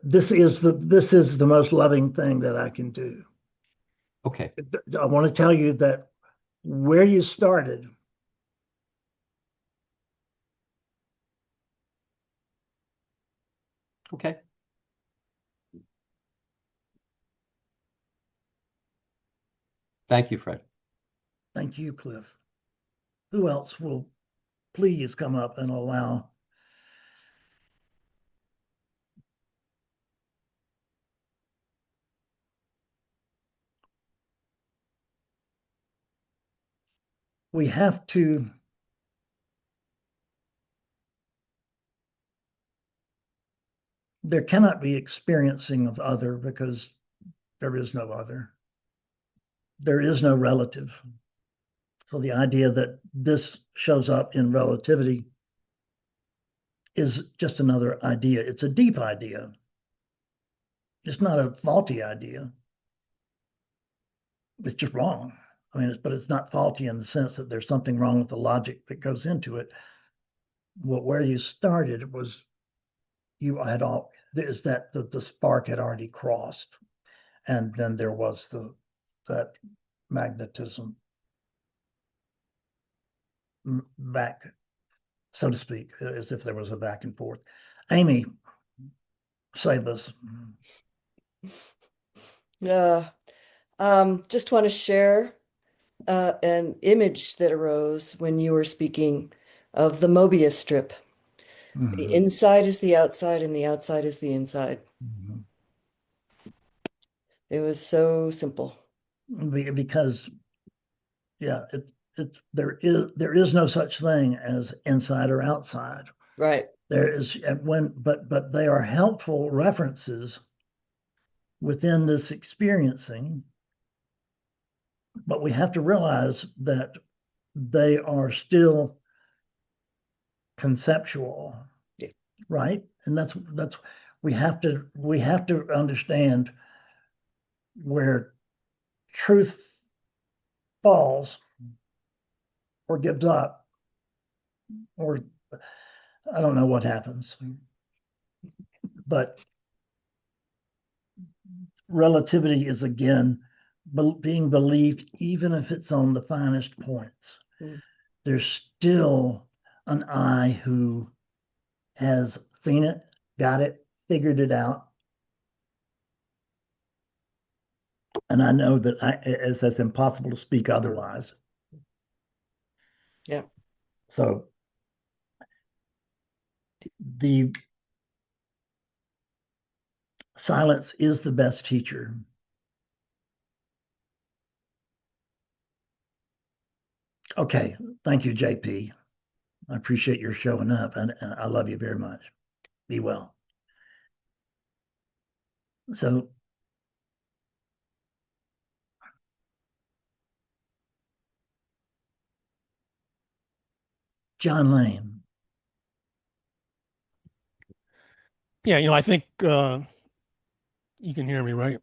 This is the most loving thing that I can do. Okay. I want to tell you that where you started. Okay. Thank you, Fred. Thank you, Cliff. Who else will please come up and allow? We have to there cannot be experiencing of other because there is no other. There is no relative. So the idea that this shows up in relativity is just another idea. It's a deep idea. It's not a faulty idea. It's just wrong. I mean, but it's not faulty in the sense that there's something wrong with the logic that goes into it. Well, where you started was is that the spark had already crossed, and then there was that magnetism back, so to speak, as if there was a back and forth. Amy, save us. Just want to share an image that arose when you were speaking of the Mobius strip. The inside is the outside and the outside is the inside. It was so simple. Because there is no such thing as inside or outside. Right. There is but they are helpful references within this experiencing. But we have to realize that they are still conceptual, right? And that's we have to understand where truth falls or gives up, or I don't know what happens, but relativity is again being believed, even if it's on the finest points. There's still an I who has seen it, got it, figured it out. And I know that it's impossible to speak otherwise. Yeah. So the silence is the best teacher. Okay. Thank you, JP. I appreciate your showing up, and I love you very much. Be well. So John Lane. Yeah, I think you can hear me, right?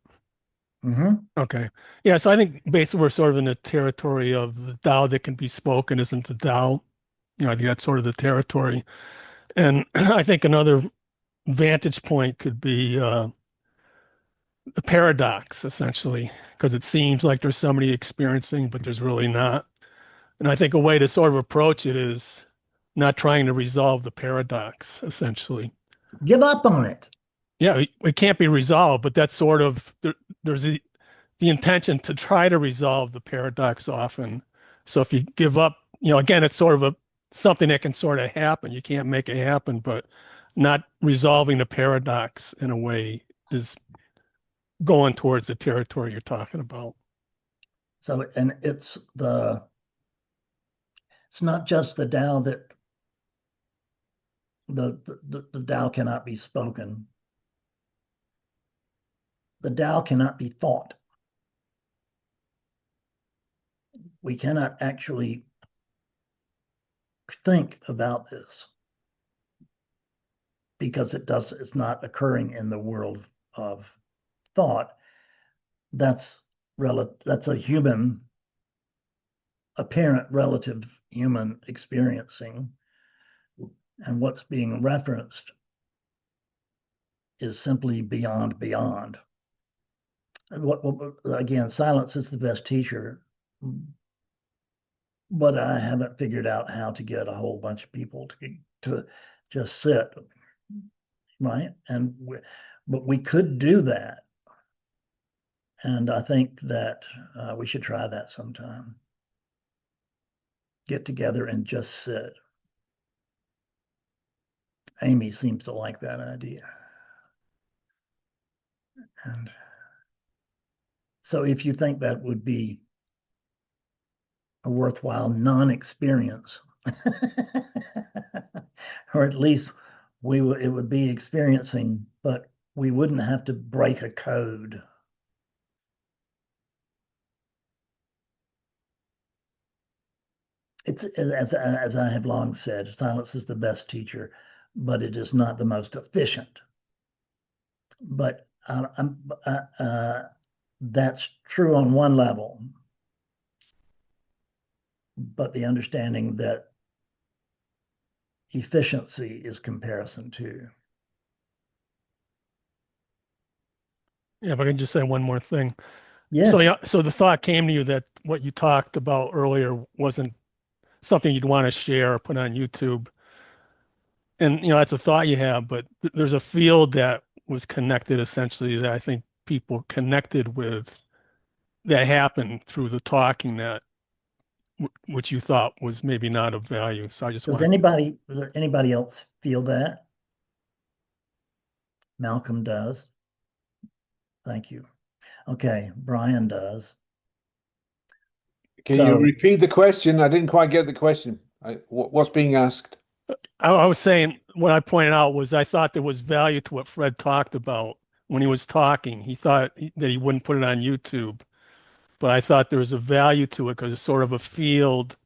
Okay. Yeah, so I think basically we're sort of in the territory of the Tao that can be spoken isn't the Tao. I think that's sort of the territory. And I think another vantage point could be the paradox, essentially, because it seems like there's somebody experiencing, but there's really not. And I think a way to sort of approach it is not trying to resolve the paradox, essentially. Give up on it. Yeah, it can't be resolved, but that's sort of there's the intention to try to resolve the paradox often. So if you give up, again, it's sort of something that can sort of happen. You can't make it happen, but not resolving the paradox in a way is going towards the territory you're talking about. So, and it's not just the Tao that the Tao cannot be spoken. The Tao cannot be thought. We cannot actually think about this because it's not occurring in the world of thought. That's a human, apparent relative human experiencing. And what's being referenced is simply beyond. Again, silence is the best teacher, but I haven't figured out how to get a whole bunch of people to just sit, right? But we could do that, and I think that we should try that sometime. Get together and just sit. Amy seems to like that idea. And so if you think that would be a worthwhile non-experience, or at least it would be experiencing, but we wouldn't have to break a code. It's as I have long said, silence is the best teacher, but it is not the most efficient. But that's true on one level. But the understanding that efficiency is comparison too. Yeah, if I can just say one more thing. Yes. So yeah, so the thought came to you that what you talked about earlier wasn't something you'd want to share or put on YouTube. And that's a thought you have, but there's a field that was connected essentially that I think people connected with that happened through the talking that which you thought was maybe not of value. So I just Does want anybody else feel that? Malcolm does. Thank you. Okay, Brian does. Can you repeat the question? I didn't quite get the question. What's being asked? I was saying what I pointed out was I thought there was value to what Fred talked about when he was talking. He thought that he wouldn't put it on YouTube, but I thought there was a value to it because it's sort of a field,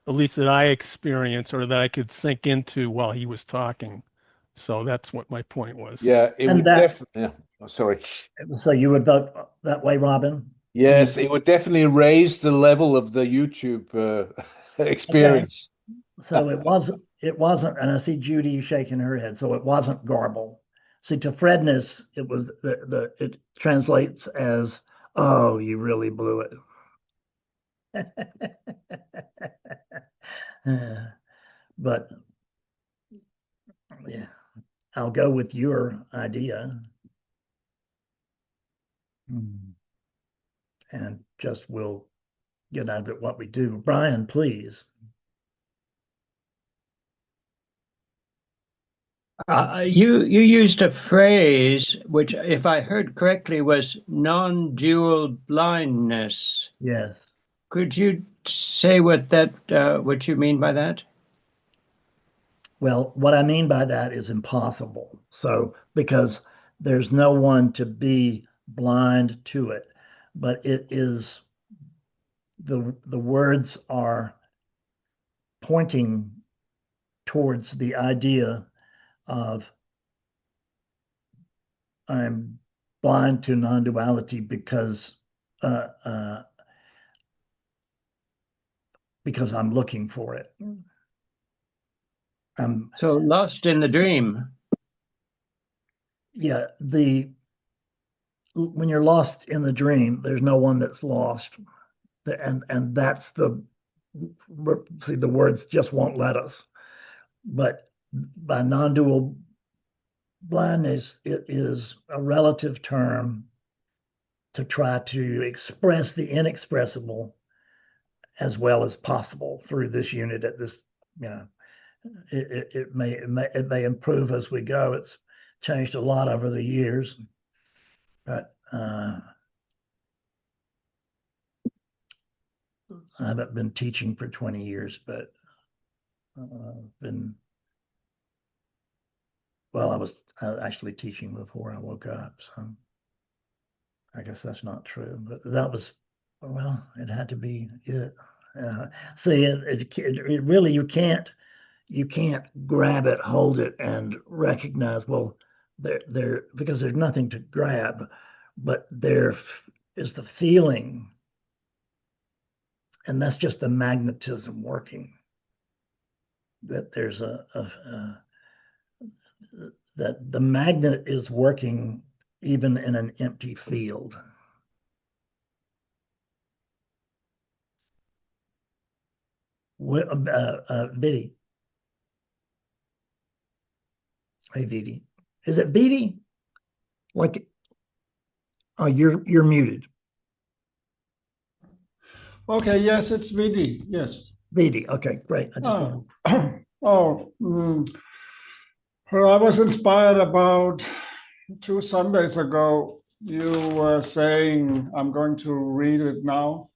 at least that I experienced or that I could sink into while he was talking. So that's what my point was. Yeah, it would definitely. Yeah, oh, sorry. So you would vote that way, Robin? Yes, it would definitely raise the level of the YouTube experience. Okay. So it wasn't, and I see Judy shaking her head. So it wasn't garble. See, to Fredness, it was it translates as, "Oh, you really blew it." But yeah, I'll go with your idea. And just we'll get out of it what we do. Brian, please. You used a phrase which, if I heard correctly, was non-dual blindness. Yes. Could you say what you mean by that? Well, what I mean by that is impossible. So, because there's no one to be blind to it, but it is the words are pointing towards the idea of I'm blind to non-duality because I'm looking for it. So lost in the dream. Yeah, when you're lost in the dream, there's no one that's lost. And that's the words just won't let us. But by non-dual blindness, it is a relative term to try to express the inexpressible as well as possible through this unit at this, it may improve as we go. It's changed a lot over the years, but I haven't been teaching for 20 years, but I was actually teaching before I woke up, so I guess that's not true, but that was, it had to be it. See, it really, you can't grab it, hold it, and recognize, there because there's nothing to grab, but there is the feeling, and that's just the magnetism working. That there's that the magnet is working even in an empty field. Vidi. Hey, Vidi. Is it Vidi? Like, oh, you're muted. Okay, yes, it's Vidi. Yes. Vidi. Okay, great. I just I was inspired about 2 Sundays ago. You were saying, I'm going to read it now.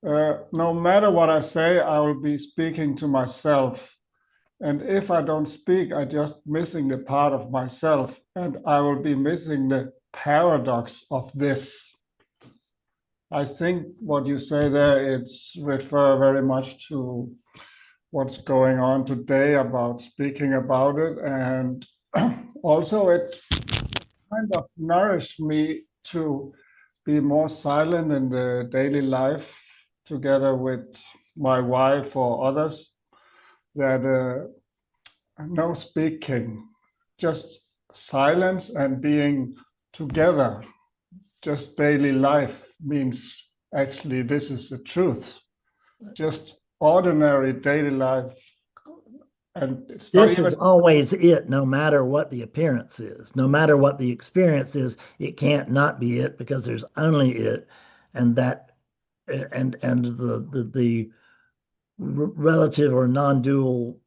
No matter what I say, I will be speaking to myself. And if I don't speak, I'm just missing the part of myself, and I will be missing the paradox of this. I think what you say there, it's refer very much to what's going on today about speaking about it. And also it kind of nourished me to be more silent in the daily life together with my wife or others, that no speaking, just silence and being together, just daily life means actually this is the truth. Just ordinary daily life. And it's this is always it, no matter what the appearance is. No matter what the experience is, it can't not be it because there's only it. And that and the relative or non-dual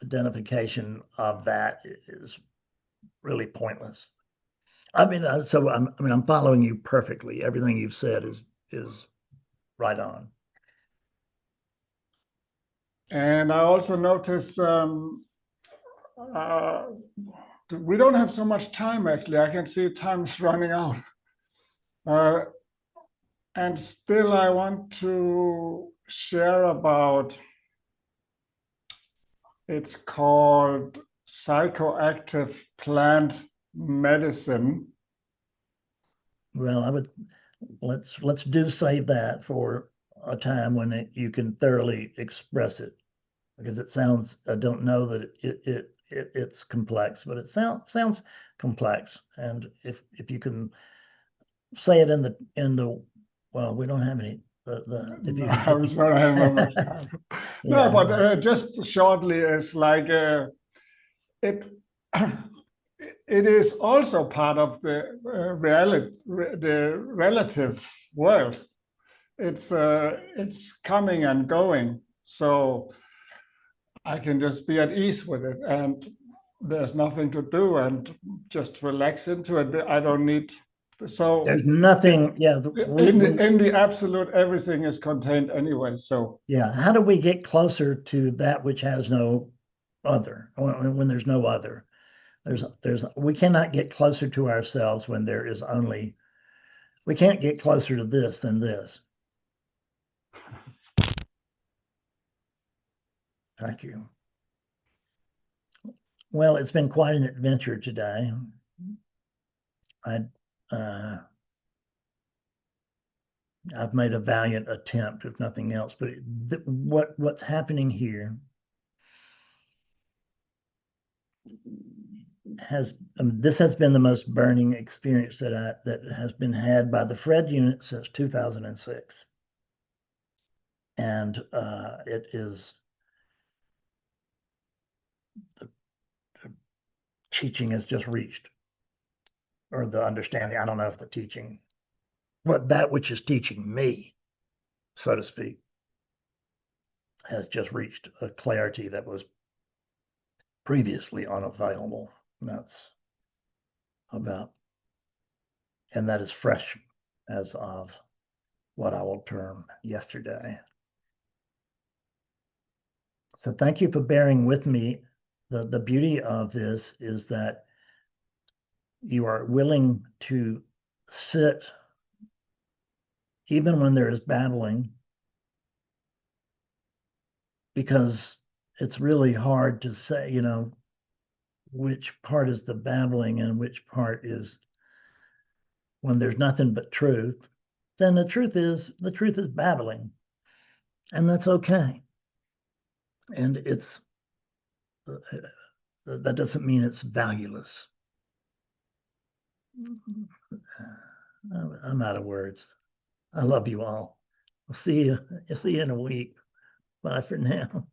identification of that is really pointless. I mean, I'm following you perfectly. Everything you've said is right on. And I also noticed we don't have so much time, actually. I can see time's running out. And still I want to share about, it's called psychoactive plant medicine. Well, let's save that for a time when you can thoroughly express it, because it sounds, I don't know that it's complex, but it sounds complex. And if you can say it in the well, we don't have any. I'm sorry, I have not much time. Yeah, no, but just shortly, it's like it is also part of the relative world. It's coming and going, so I can just be at ease with it, and there's nothing to do, and just relax into it. I don't need. So there's nothing. Yeah, in the absolute, everything is contained anyway. So yeah, how do we get closer to that which has no other? When there's no other, we cannot get closer to ourselves when there is only. We can't get closer to this than this. Thank you. Well, it's been quite an adventure today. I've made a valiant attempt, if nothing else, but what's happening here this has been the most burning experience that has been had by the Fred unit since 2006. And it is, the teaching has just reached, or the understanding, I don't know if the teaching, but that which is teaching me, so to speak, has just reached a clarity that was previously unavailable. That's about, and that is fresh as of what I will term yesterday. So thank you for bearing with me. The beauty of this is that you are willing to sit even when there is babbling, because it's really hard to say, you know, which part is the babbling and which part is, when there's nothing but truth, then the truth is babbling, and that's okay. And it's that doesn't mean it's valueless. I'm out of words. I love you all. I'll see you in a week. Bye for now.